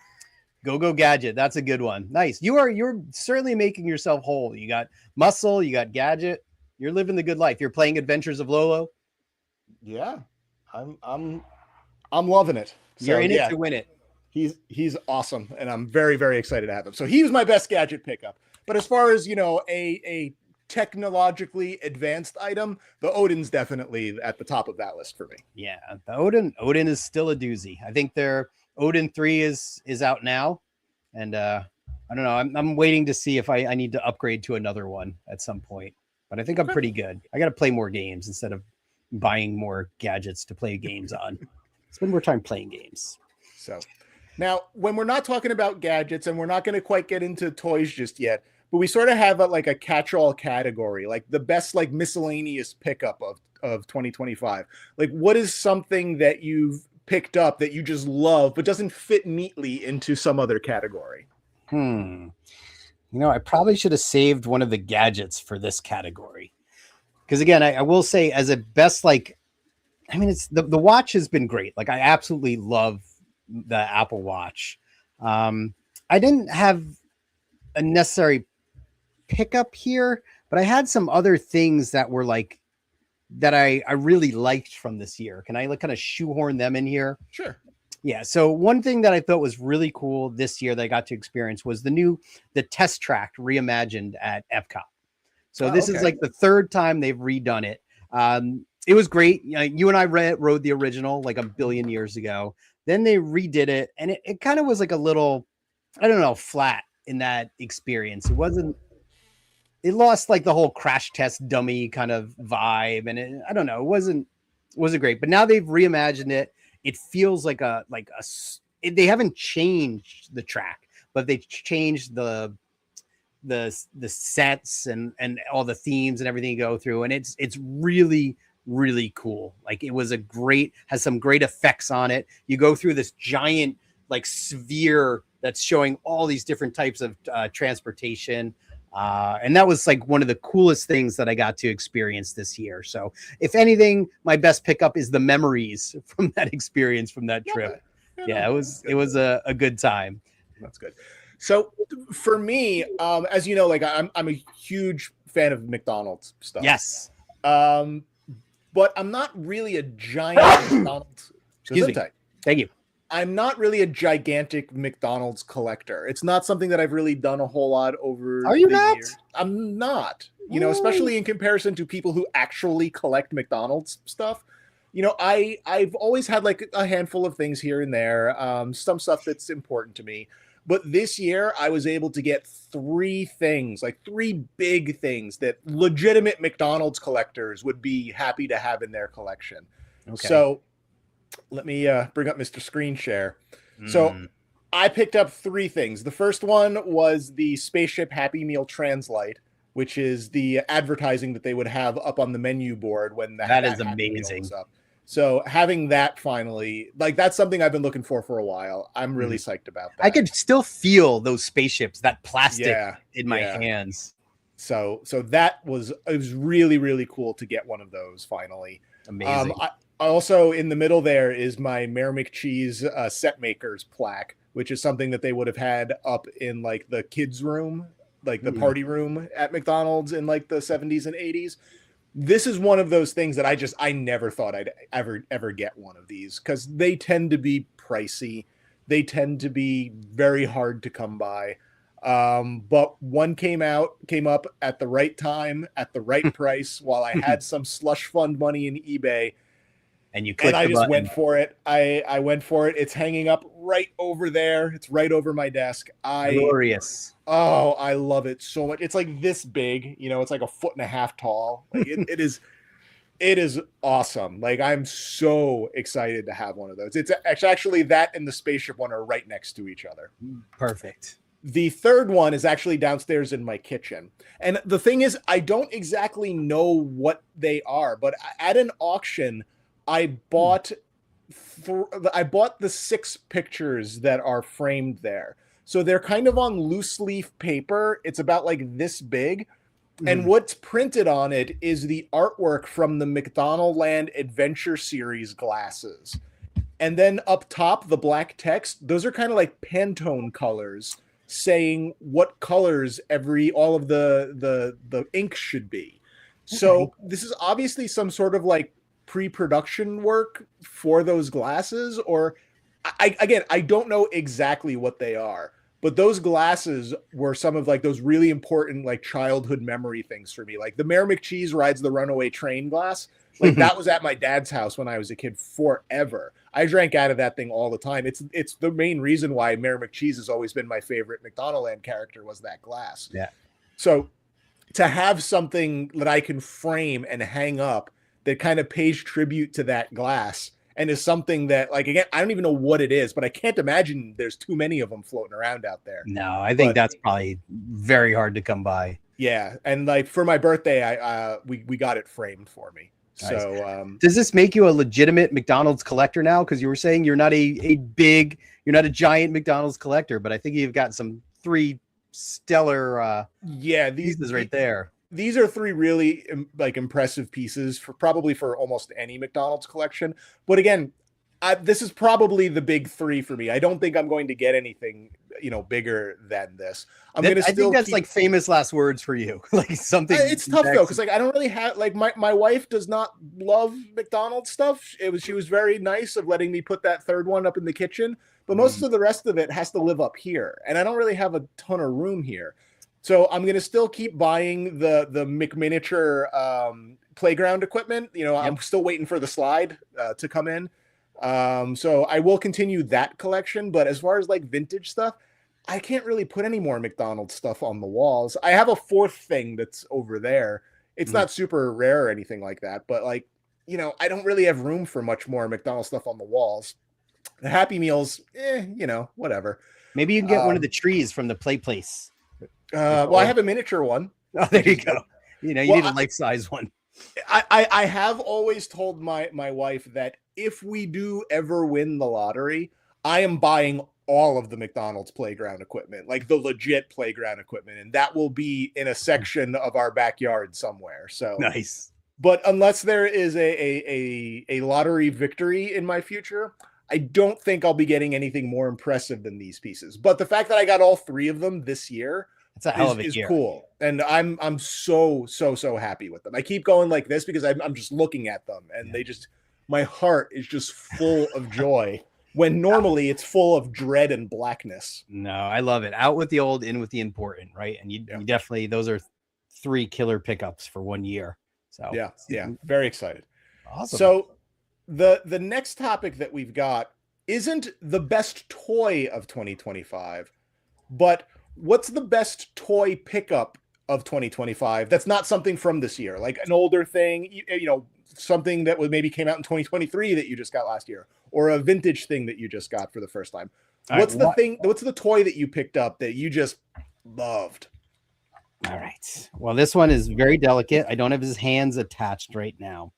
Go Gadget. That's a good one. Nice. You're certainly making yourself whole. You got muscle, you got gadget. You're living the good life. You're playing Adventures of Lolo. Yeah. I'm loving it. You're in it to win it. He's awesome, and I'm very, very excited to have him. So he was my best gadget pickup. But as far as, a technologically advanced item, the Odin's definitely at the top of that list for me. Yeah, the Odin is still a doozy. I think their Odin 3 is out now, and I don't know. I'm waiting to see if I need to upgrade to another one at some point. But I think I'm pretty good. I got to play more games instead of buying more gadgets to play games on. Spend more time playing games. So now, when we're not talking about gadgets and we're not going to quite get into toys just yet, but we sort of have like a catch-all category, like the best like miscellaneous pickup of 2025. Like, what is something that you've picked up that you just love but doesn't fit neatly into some other category? I probably should have saved one of the gadgets for this category. Because again, I will say, as a best, like, I mean, it's the watch has been great. Like, I absolutely love the Apple Watch. I didn't have a necessary pickup here, but I had some other things that were like that I really liked from this year. Can I like kind of shoehorn them in here? Sure. Yeah. So one thing that I thought was really cool this year that I got to experience was the test track reimagined at Epcot. So this is like the third time they've redone it. It was great. You and I rode the original like a billion years ago. Then they redid it, and it kind of was like a little, I don't know, flat in that experience. It lost like the whole crash test dummy kind of vibe, and I don't know, it wasn't great. But now they've reimagined it. It feels like they haven't changed the track, but they changed the sets and all the themes and everything you go through, and it's really cool. Like, it was has some great effects on it. You go through this giant like sphere that's showing all these different types of transportation. And that was like one of the coolest things that I got to experience this year. So if anything, my best pickup is the memories from that experience, from that trip. Yeah, it was a good time. That's good. So for me, as you know, like I'm a huge fan of McDonald's stuff. Yes. But I'm not really a giant McDonald's. Excuse me. Thank you. I'm not really a gigantic McDonald's collector. It's not something that I've really done a whole lot over. Are you not? Years. I'm not. Especially in comparison to people who actually collect McDonald's stuff. I've always had like a handful of things here and there, some stuff that's important to me. But this year, I was able to get three big things that legitimate McDonald's collectors would be happy to have in their collection. Okay. So let me bring up Mr. Screen Share. So I picked up three things. The first one was the Spaceship Happy Meal Translite, which is the advertising that they would have up on the menu board when that is amazing. Was up. So having that finally, like, that's something I've been looking for a while. I'm really psyched about that. I could still feel those spaceships, that plastic in my hands. So it was really, really cool to get one of those finally. Amazing. I also, in the middle there is my Mayor McCheese set makers plaque, which is something that they would have had up in like the kids room, like the party room at McDonald's in like the 70s and 80s. This is one of those things that I never thought I'd ever get one of these, because they tend to be pricey. They tend to be very hard to come by. But one came up at the right time, at the right price, while I had some slush fund money in eBay. And I just went for it. I went for it. It's hanging up right over there. It's right over my desk. Glorious. Oh, I love it so much. It's like this big, it's like 1.5 feet tall. Like it is awesome. Like, I'm so excited to have one of those. It's actually that and the spaceship one are right next to each other. Perfect. The third one is actually downstairs in my kitchen. And the thing is, I don't exactly know what they are, but at an auction, I bought the 6 pictures that are framed there. So they're kind of on loose leaf paper. It's about like this big. And what's printed on it is the artwork from the McDonaldland Adventure Series glasses. And then up top, the black text, those are kind of like Pantone colors saying what colors all of the ink should be. Okay. So this is obviously some sort of like pre-production work for those glasses, or I don't know exactly what they are, But those glasses were some of like those really important like childhood memory things for me. Like the Mayor McCheese rides the runaway train glass. Like that was at my dad's house when I was a kid forever. I drank out of that thing all the time. It's the main reason why Mayor McCheese has always been my favorite McDonaldland character was that glass. Yeah. So to have something that I can frame and hang up that kind of pays tribute to that glass and is something that, like, again, I don't even know what it is, but I can't imagine there's too many of them floating around out there. No, I think that's probably very hard to come by. Yeah, and like for my birthday, we got it framed for me. Nice. So does this make you a legitimate McDonald's collector now? Because you were saying you're not you're not a giant McDonald's collector, but I think you've got some 3 stellar pieces right there. These are 3 really like impressive pieces probably for almost any McDonald's collection. But again, this is probably the big 3 for me. I don't think I'm going to get anything, bigger than this. I think that's like famous last words for you. Like something. It's tough though, because like I don't really have like my wife does not love McDonald's stuff. She was very nice of letting me put that 3rd one up in the kitchen, but most of the rest of it has to live up here, and I don't really have a ton of room here. So I'm going to still keep buying the McMiniature playground equipment. I'm still waiting for the slide to come in. So I will continue that collection. But as far as like vintage stuff, I can't really put any more McDonald's stuff on the walls. I have a 4th thing that's over there. It's not super rare or anything like that. But like, I don't really have room for much more McDonald's stuff on the walls. The Happy Meals, whatever. Maybe you can get one of the trees from the Play Place. Well, I have a miniature one. Oh, there you go. You need a life-size one. I have always told my wife that if we do ever win the lottery, I am buying all of the McDonald's playground equipment, like the legit playground equipment, and that will be in a section of our backyard somewhere. So nice. But unless there is a lottery victory in my future, I don't think I'll be getting anything more impressive than these pieces. But the fact that I got all 3 of them this year, it's a hell of a year. Cool. And I'm so happy with them. I keep going like this because I'm just looking at them and my heart is just full of joy when normally it's full of dread and blackness. No, I love it. Out with the old, in with the important, right? And you definitely, those are 3 killer pickups for 1 year. So yeah, very excited. Awesome. So the next topic that we've got isn't the best toy of 2025, but what's the best toy pickup of 2025 that's not something from this year, like an older thing, something that maybe came out in 2023 that you just got last year, or a vintage thing that you just got for the first time? What's the toy that you picked up that you just loved? All right. Well, this one is very delicate. I don't have his hands attached right now.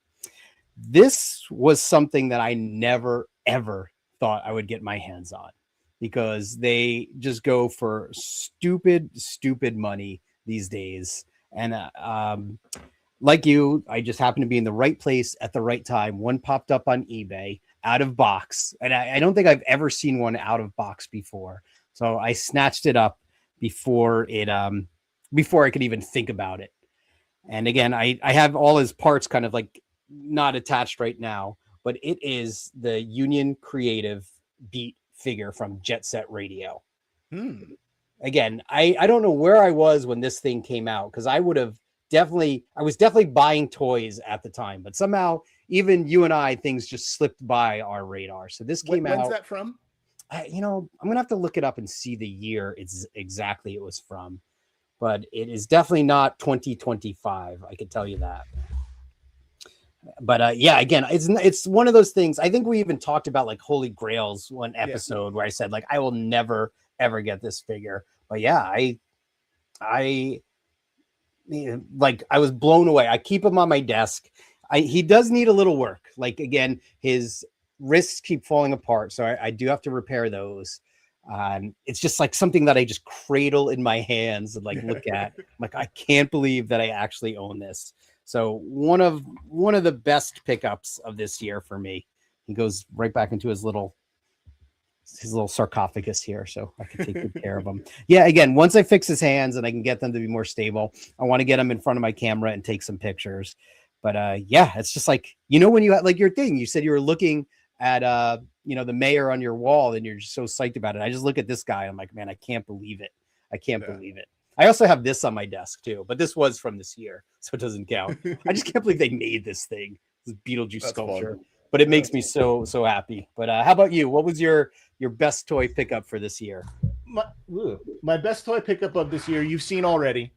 This was something that I never, ever thought I would get my hands on, because they just go for stupid money these days. And like you, I just happened to be in the right place at the right time. One popped up on eBay out of box, and I don't think I've ever seen one out of box before. So I snatched it up before I could even think about it. And again, I have all his parts kind of like not attached right now, but it is the Union Creative Beat figure from Jet Set Radio. Again, I don't know where I was when this thing came out, because I was definitely buying toys at the time, but somehow even you and I, things just slipped by our radar. So this came out. When's that from? I'm gonna have to look it up and see the year it's exactly it was from, but it is definitely not 2025. I can tell you that. But again, it's one of those things. I think we even talked about like Holy Grails one episode where I said like I will never ever get this figure. But yeah, I was blown away. I keep him on my desk. He does need a little work. Like again, his wrists keep falling apart, so I do have to repair those. It's just like something that I just cradle in my hands and like look at. I'm like, I can't believe that I actually own this. So one of the best pickups of this year for me. He goes right back into his little sarcophagus here, so I can take good care of him. Yeah, again, once I fix his hands and I can get them to be more stable, I want to get him in front of my camera and take some pictures. But it's just like, when you had like your thing, you said you were looking at the mayor on your wall and you're just so psyched about it. I just look at this guy. I'm like, man, I can't believe it. I can't believe it. I also have this on my desk too, but this was from this year, so it doesn't count. I just can't believe they made this thing, this Beetlejuice sculpture. Fun. But it makes me so happy. But how about you? What was your best toy pickup for this year? My best toy pickup of this year, you've seen already.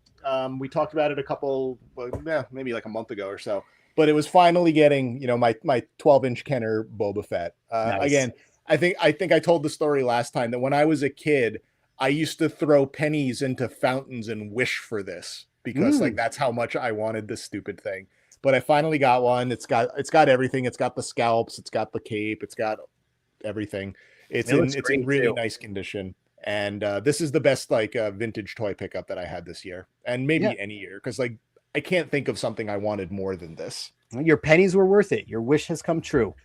We talked about it maybe like a month ago or so. But it was finally getting, my 12-inch Kenner Boba Fett. Nice. Again, I think I told the story last time that when I was a kid, I used to throw pennies into fountains and wish for this because that's how much I wanted this stupid thing. But I finally got one. It's got everything. It's got the scalps. It's got the cape. It's got everything. It's in really nice condition. And this is the best vintage toy pickup that I had this year, and maybe any year, because I can't think of something I wanted more than this. Your pennies were worth it. Your wish has come true.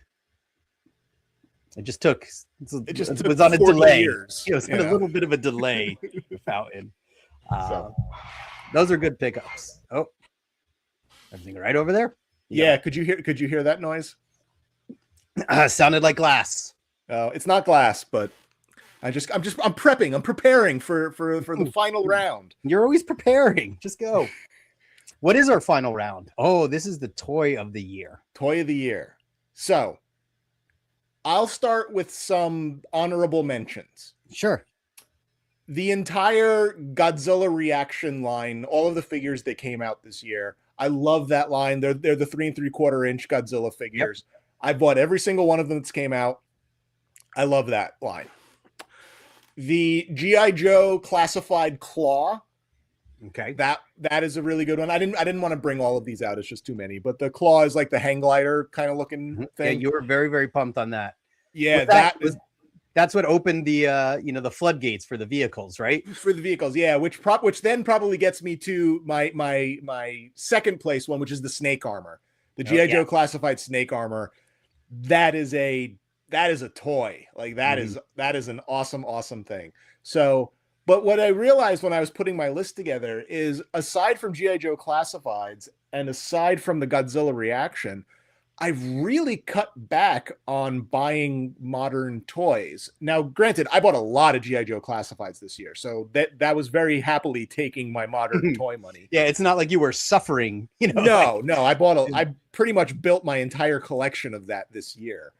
It was on a delay. Years. It was on a little bit of a delay. The fountain. Those are good pickups. Oh, everything right over there. Yeah. Could you hear that noise? Sounded like glass. It's not glass, but I'm prepping. I'm preparing for the final round. You're always preparing. Just go. What is our final round? Oh, this is the toy of the year. Toy of the year. So I'll start with some honorable mentions. Sure. The entire Godzilla reaction line, all of the figures that came out this year. I love that line. They're the 3 3/4 inch Godzilla figures. Yep. I bought every single one of them that's came out. I love that line. The G.I. Joe classified claw. Okay. That is a really good one. I didn't want to bring all of these out. It's just too many. But the claw is like the hang glider kind of looking thing. Yeah, you were very, very pumped on that. Yeah, that's what opened the the floodgates for the vehicles, right? For the vehicles, yeah. Which then probably gets me to my second place one, which is the snake armor. The G.I. Joe classified snake armor. That is a toy. Like that is an awesome thing. So. But what I realized when I was putting my list together is, aside from G.I. Joe Classifieds and aside from the Godzilla reaction, I've really cut back on buying modern toys. Now, granted, I bought a lot of G.I. Joe Classifieds this year, so that was very happily taking my modern toy money. Yeah, it's not like you were suffering, No, I pretty much built my entire collection of that this year.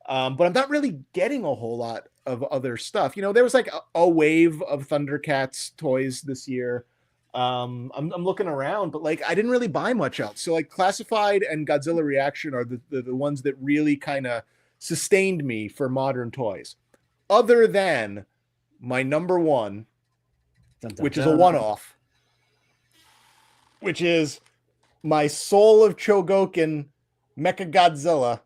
But I'm not really getting a whole lot of other stuff. There was like a wave of Thundercats toys this year. I'm looking around, but I didn't really buy much else. So Classified and Godzilla Reaction are the ones that really kind of sustained me for modern toys. Other than my number one, which is a one-off, which is my Soul of Chogokin Mechagodzilla.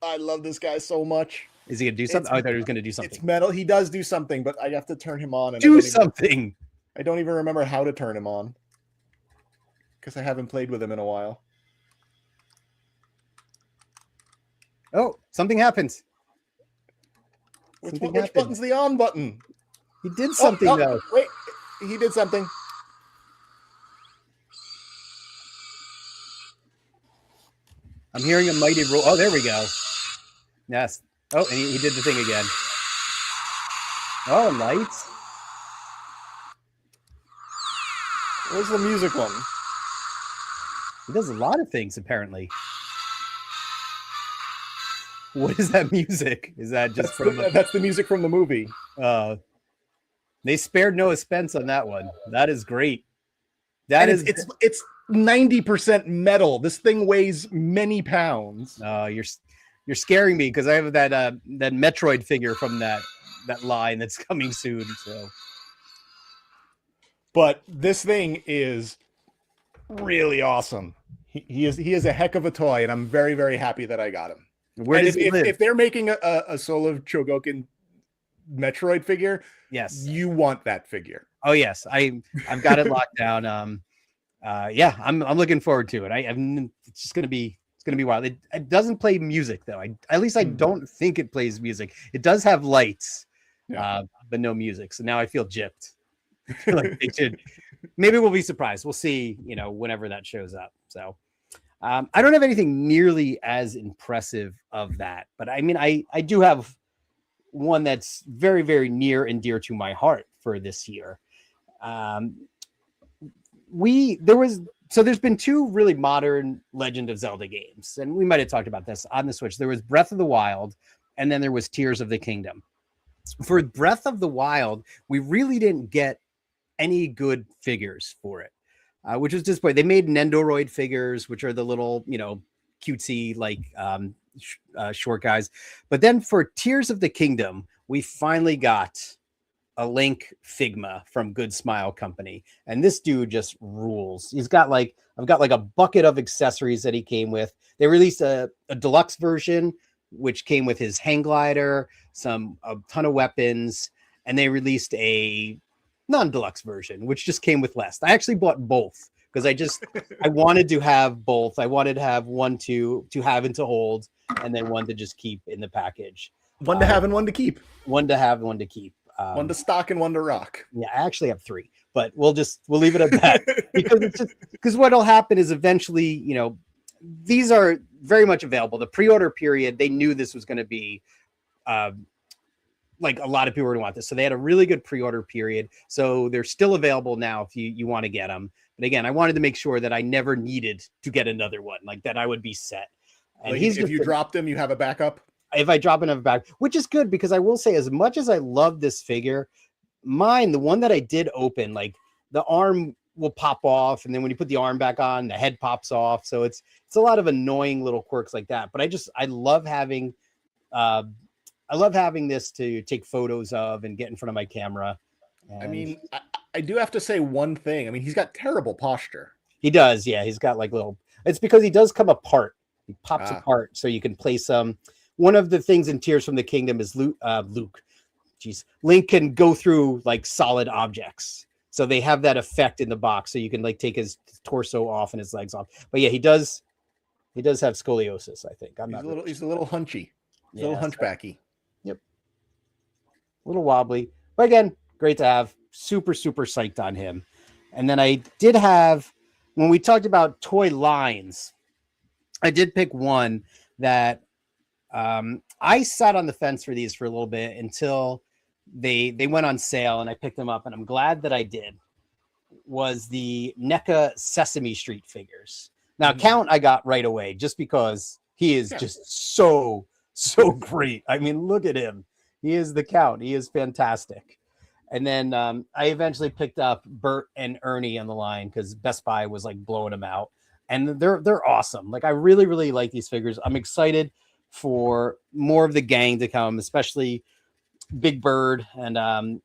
I love this guy so much. Is he gonna do something? I thought he was gonna do something. It's metal. He does do something, but I have to turn him on. And do something. I don't even remember how to turn him on because I haven't played with him in a while. Oh, something happens. Which button's the on button? He did something though. Wait, he did something. I'm hearing a mighty roll. Oh, there we go. Yes. Oh, and he did the thing again. Oh, lights. Where's the music one? He does a lot of things, apparently. What is that music? Is that just that's the music from the movie. They spared no expense on that one. That is great. It's 90% metal. This thing weighs many pounds. You're scaring me because I have that Metroid figure from that line that's coming soon. So, but this thing is really awesome. He is a heck of a toy, and I'm very, very happy that I got him. Where does he live? If they're making a Soul of Chogokin Metroid figure, yes, you want that figure. Oh yes, I've got it locked down. I'm looking forward to it. It's gonna be wild. It doesn't play music though. At least I don't think it plays music. It does have lights, but no music. So now I feel gypped. I feel like they should. Maybe we'll be surprised. We'll see. Whenever that shows up. So, I don't have anything nearly as impressive of that, but I mean, I do have one that's very, very near and dear to my heart for this year. Um, there's been two really modern Legend of Zelda games, and we might have talked about this on the Switch. There was Breath of the Wild, and then there was Tears of the Kingdom. For Breath of the Wild, we really didn't get any good figures for it, which was disappointing. They made Nendoroid figures, which are the little, cutesy, like short guys. But then for Tears of the Kingdom, we finally got a Link Figma from Good Smile Company. And this dude just rules. I've got like a bucket of accessories that he came with. They released a deluxe version, which came with his hang glider, a ton of weapons, and they released a non-deluxe version, which just came with less. I actually bought both because I wanted to have both. I wanted to have one to have and to hold, and then one to just keep in the package. One to have and one to keep. One to have, one to keep. One to stock and one to rock. Yeah, I actually have three, but we'll leave it at that because what'll happen is eventually, these are very much available. The pre-order period, they knew this was going to be like a lot of people were going to want this. So they had a really good pre-order period. So they're still available now if you want to get them. But again, I wanted to make sure that I never needed to get another one, like that I would be set. And like if you dropped him, you have a backup. If I drop another back, which is good because I will say, as much as I love this figure, the one that I did open, like the arm will pop off, and then when you put the arm back on, the head pops off. So it's a lot of annoying little quirks like that. But I love having this to take photos of and get in front of my camera. And I mean, I do have to say one thing. I mean, he's got terrible posture. He does, yeah. He's got like it's because he does come apart. He pops apart, so you can place some. One of the things in Tears from the Kingdom is Link can go through like solid objects. So they have that effect in the box. So you can like take his torso off and his legs off. But yeah, he does have scoliosis, I think. He's a little hunchy. He's a little hunchbacky. Yep. A little wobbly. But again, great to have. Super, super psyched on him. And then I did have, when we talked about toy lines, I did pick one that I sat on the fence for these for a little bit until they went on sale, and I picked them up, and I'm glad that I did. Was the NECA Sesame Street figures. Now, Count I got right away just because he is just so great. I mean, look at him. He is the Count. He is fantastic. And then I eventually picked up Bert and Ernie on the line because Best Buy was like blowing them out, and they're awesome. Like I really, really like these figures. I'm excited for more of the gang to come, especially Big Bird and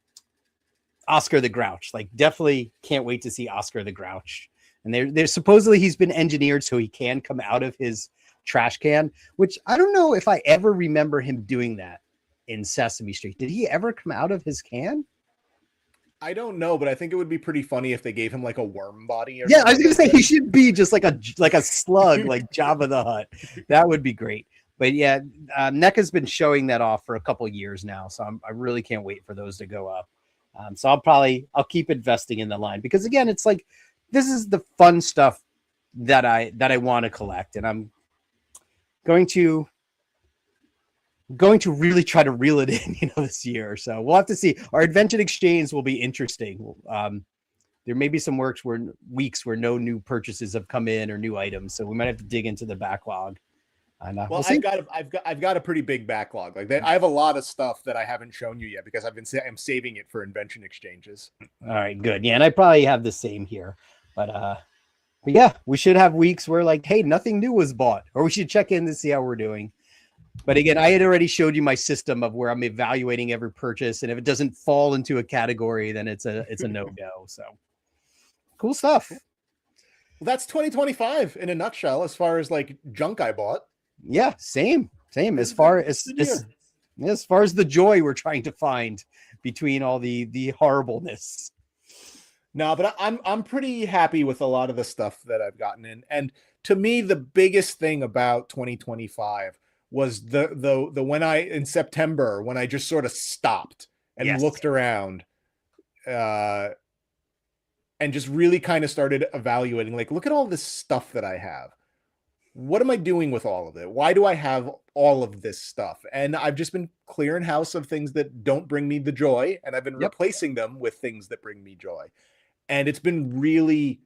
Oscar the Grouch. Like definitely can't wait to see Oscar the Grouch. And they're supposedly he's been engineered so he can come out of his trash can, which I don't know if I ever remember him doing that in Sesame Street. Did he ever come out of his can? I don't know, but I think it would be pretty funny if they gave him like a worm body. Yeah, I was gonna say he should be just like a slug, like Jabba the Hutt. That would be great. But yeah, NECA's been showing that off for a couple years now, so I really can't wait for those to go up. So I'll keep investing in the line because again, it's like this is the fun stuff that I want to collect, and I'm going to really try to reel it in, this year. So we'll have to see. Our Invention Exchange will be interesting. There may be some weeks where no new purchases have come in or new items, so we might have to dig into the backlog. And, well, I've got a pretty big backlog. Like I have a lot of stuff that I haven't shown you yet because I'm saving it for Invention Exchanges. All right, good. Yeah, and I probably have the same here, but yeah, we should have weeks where like, hey, nothing new was bought, or we should check in to see how we're doing. But again, I had already showed you my system of where I'm evaluating every purchase, and if it doesn't fall into a category, then it's a no-go. So cool stuff. Well, that's 2025 in a nutshell, as far as like junk I bought. Yeah, same. As far as the joy we're trying to find between all the horribleness. No, but I'm pretty happy with a lot of the stuff that I've gotten in. And to me, the biggest thing about 2025 was the when in September, when I just sort of stopped and looked around and just really kind of started evaluating, like, look at all this stuff that I have. what am I doing with all of it? Why do I have all of this stuff? And I've just been clearing house of things that don't bring me the joy, and I've been Yep. replacing them with things that bring me joy. And it's been really,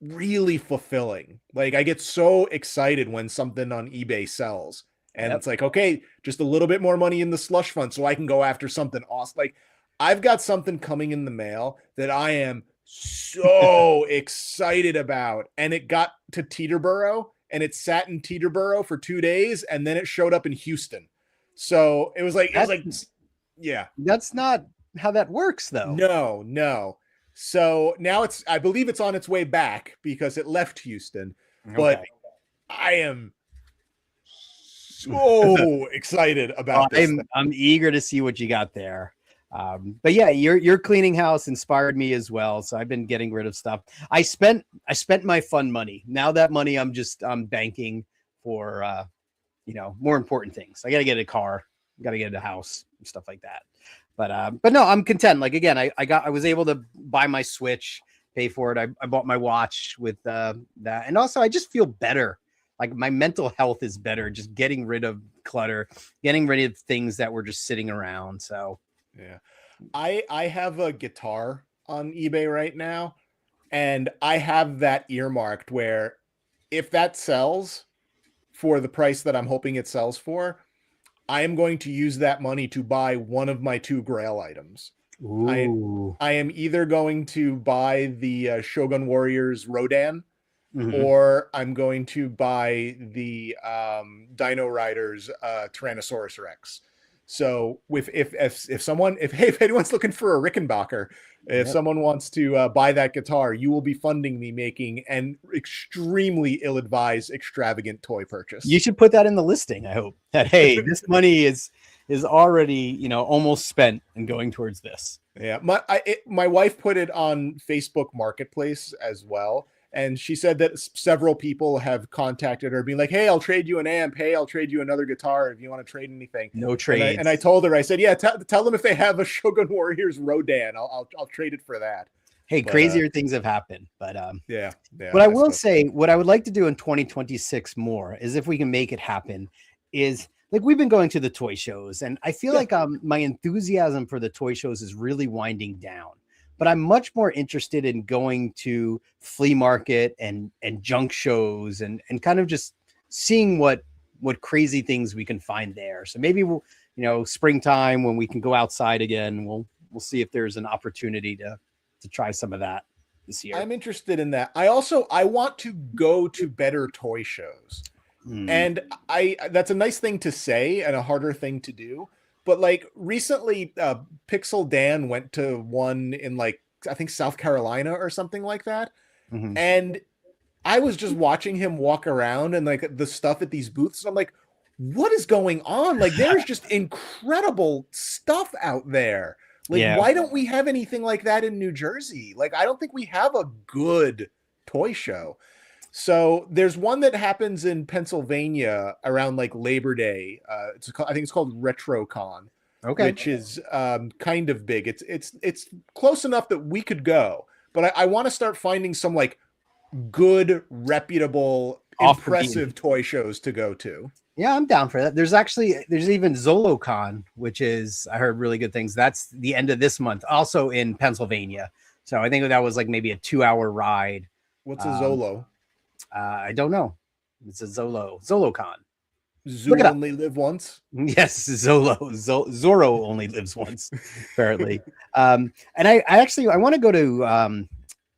really fulfilling. Like, I get so excited when something on eBay sells, and it's like, okay, just a little bit more money in the slush fund so I can go after something awesome. Like, I've got something coming in the mail that I am so excited about, and it got to Teterboro, and it sat in Teterboro for 2 days, and then it showed up in Houston. So it was like, yeah. That's not how that works, though. No. So now I believe it's on its way back because it left Houston, but I am so excited about this. I'm eager to see what you got there. But yeah, your cleaning house inspired me as well. So I've been getting rid of stuff. I spent my fun money. Now that money I'm banking for more important things. I got to get a car, got to get a house and stuff like that. But no, I'm content. Like, again, I was able to buy my Switch, pay for it. I bought my watch with that. And also I just feel better. Like, my mental health is better, just getting rid of clutter, getting rid of things that were just sitting around. So yeah, I have a guitar on eBay right now, and I have that earmarked where if that sells for the price that I'm hoping it sells for, I am going to use that money to buy one of my 2 Grail items. Ooh. I am either going to buy the Shogun Warriors Rodan, Mm-hmm. or I'm going to buy the Dino Riders Tyrannosaurus Rex. So if anyone's looking for a Rickenbacker, if someone wants to buy that guitar, you will be funding me making an extremely ill-advised, extravagant toy purchase. You should put that in the listing. I hope that, hey, this money is already almost spent and going towards this. Yeah, my wife put it on Facebook Marketplace as well. And she said that several people have contacted her being like, hey, I'll trade you an amp. Hey, I'll trade you another guitar if you want to trade anything. No trades. And I told her, I said, yeah, tell them if they have a Shogun Warriors Rodan, I'll trade it for that. Hey, but, crazier things have happened. But yeah. What I will say, what I would like to do in 2026 more is, if we can make it happen, is like, we've been going to the toy shows, and I feel like my enthusiasm for the toy shows is really winding down. But I'm much more interested in going to flea market and junk shows and kind of just seeing what crazy things we can find there. So maybe we'll, springtime, when we can go outside again, we'll see if there's an opportunity to try some of that this year. I'm interested in that. I want to go to better toy shows. And that's a nice thing to say and a harder thing to do. But like, recently, Pixel Dan went to one in, like, I think South Carolina or something like that. Mm-hmm. And I was just watching him walk around and like the stuff at these booths. And I'm like, what is going on? Like, there's just incredible stuff out there. Like, why don't we have anything like that in New Jersey? Like, I don't think we have a good toy show. So there's one that happens in Pennsylvania around like Labor Day. I think it's called RetroCon, which is kind of big. It's close enough that we could go, but I want to start finding some like good, reputable, impressive toy shows to go to. Yeah, I'm down for that. There's even ZoloCon, which is, I heard really good things. That's the end of this month, also in Pennsylvania. So I think that was like maybe a 2-hour ride. What's a Zolo? I don't know. It's a ZoloCon. Zoo only live once. Yes, Zorro only lives once, apparently. And I want to go to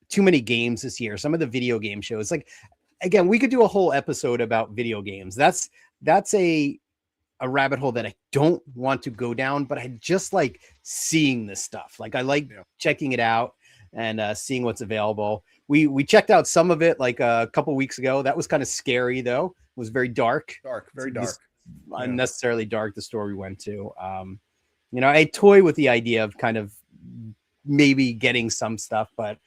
too many games this year. Some of the video game shows. Like, again, we could do a whole episode about video games. That's a rabbit hole that I don't want to go down, but I just like seeing this stuff. Like, I like checking it out and seeing what's available. We checked out some of it like a couple weeks ago. That was kind of scary, though. It was very dark. Very dark. Unnecessarily dark, the store we went to. I toy with the idea of kind of maybe getting some stuff, but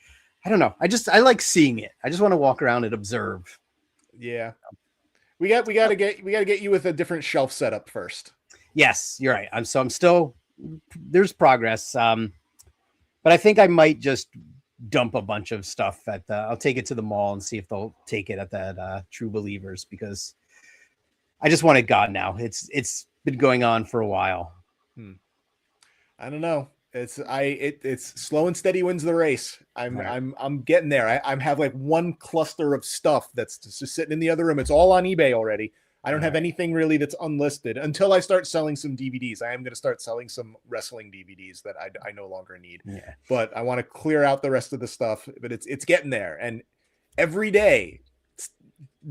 I don't know. I like seeing it. I just want to walk around and observe. Yeah. We got to get you with a different shelf setup first. Yes, you're right. I'm still, there's progress. But I think I might just dump a bunch of stuff at the. I'll take it to the mall and see if they'll take it at that True Believers, because I just want it gone now. It's been going on for a while. I don't know. It's slow and steady wins the race. I'm getting there. I'm have like one cluster of stuff that's just sitting in the other room. It's all on eBay already. I don't have anything really that's unlisted until I start selling some DVDs. I am going to start selling some wrestling DVDs that I no longer need. Yeah. But I want to clear out the rest of the stuff. But it's getting there, and every day,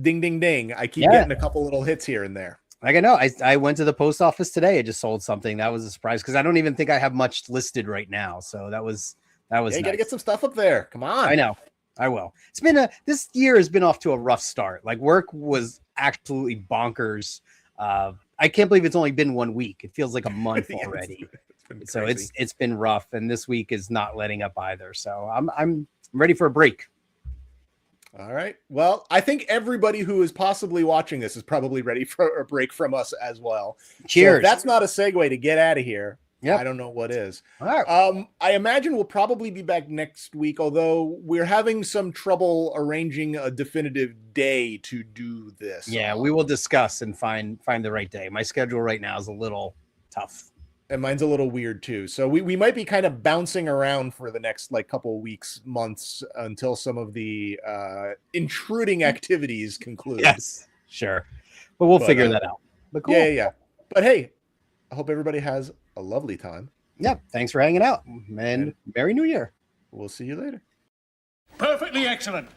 ding ding ding, I keep getting a couple little hits here and there. Like I know, I went to the post office today. I just sold something. That was a surprise because I don't even think I have much listed right now. So that was Yeah, you nice. got to get some stuff up there. Come on. I know. I will. It's been this year has been off to a rough start. Like work was absolutely bonkers. I can't believe it's only been 1 week. It feels like a month already. So it's been rough, and this week is not letting up either. So I'm ready for a break. All right. Well, I think everybody who is possibly watching this is probably ready for a break from us as well. Cheers. So if that's not a segue to get out of here. Yep. I don't know what is. All right. I imagine we'll probably be back next week, although we're having some trouble arranging a definitive day to do this. Yeah, we will discuss and find the right day. My schedule right now is a little tough. And mine's a little weird too. So we might be kind of bouncing around for the next like couple of weeks, months until some of the intruding activities conclude. Yes, sure. But we'll figure that out. But cool. Yeah. But hey, I hope everybody has a lovely time. Yeah. Thanks for hanging out, and Merry New Year. We'll see you later. Perfectly excellent.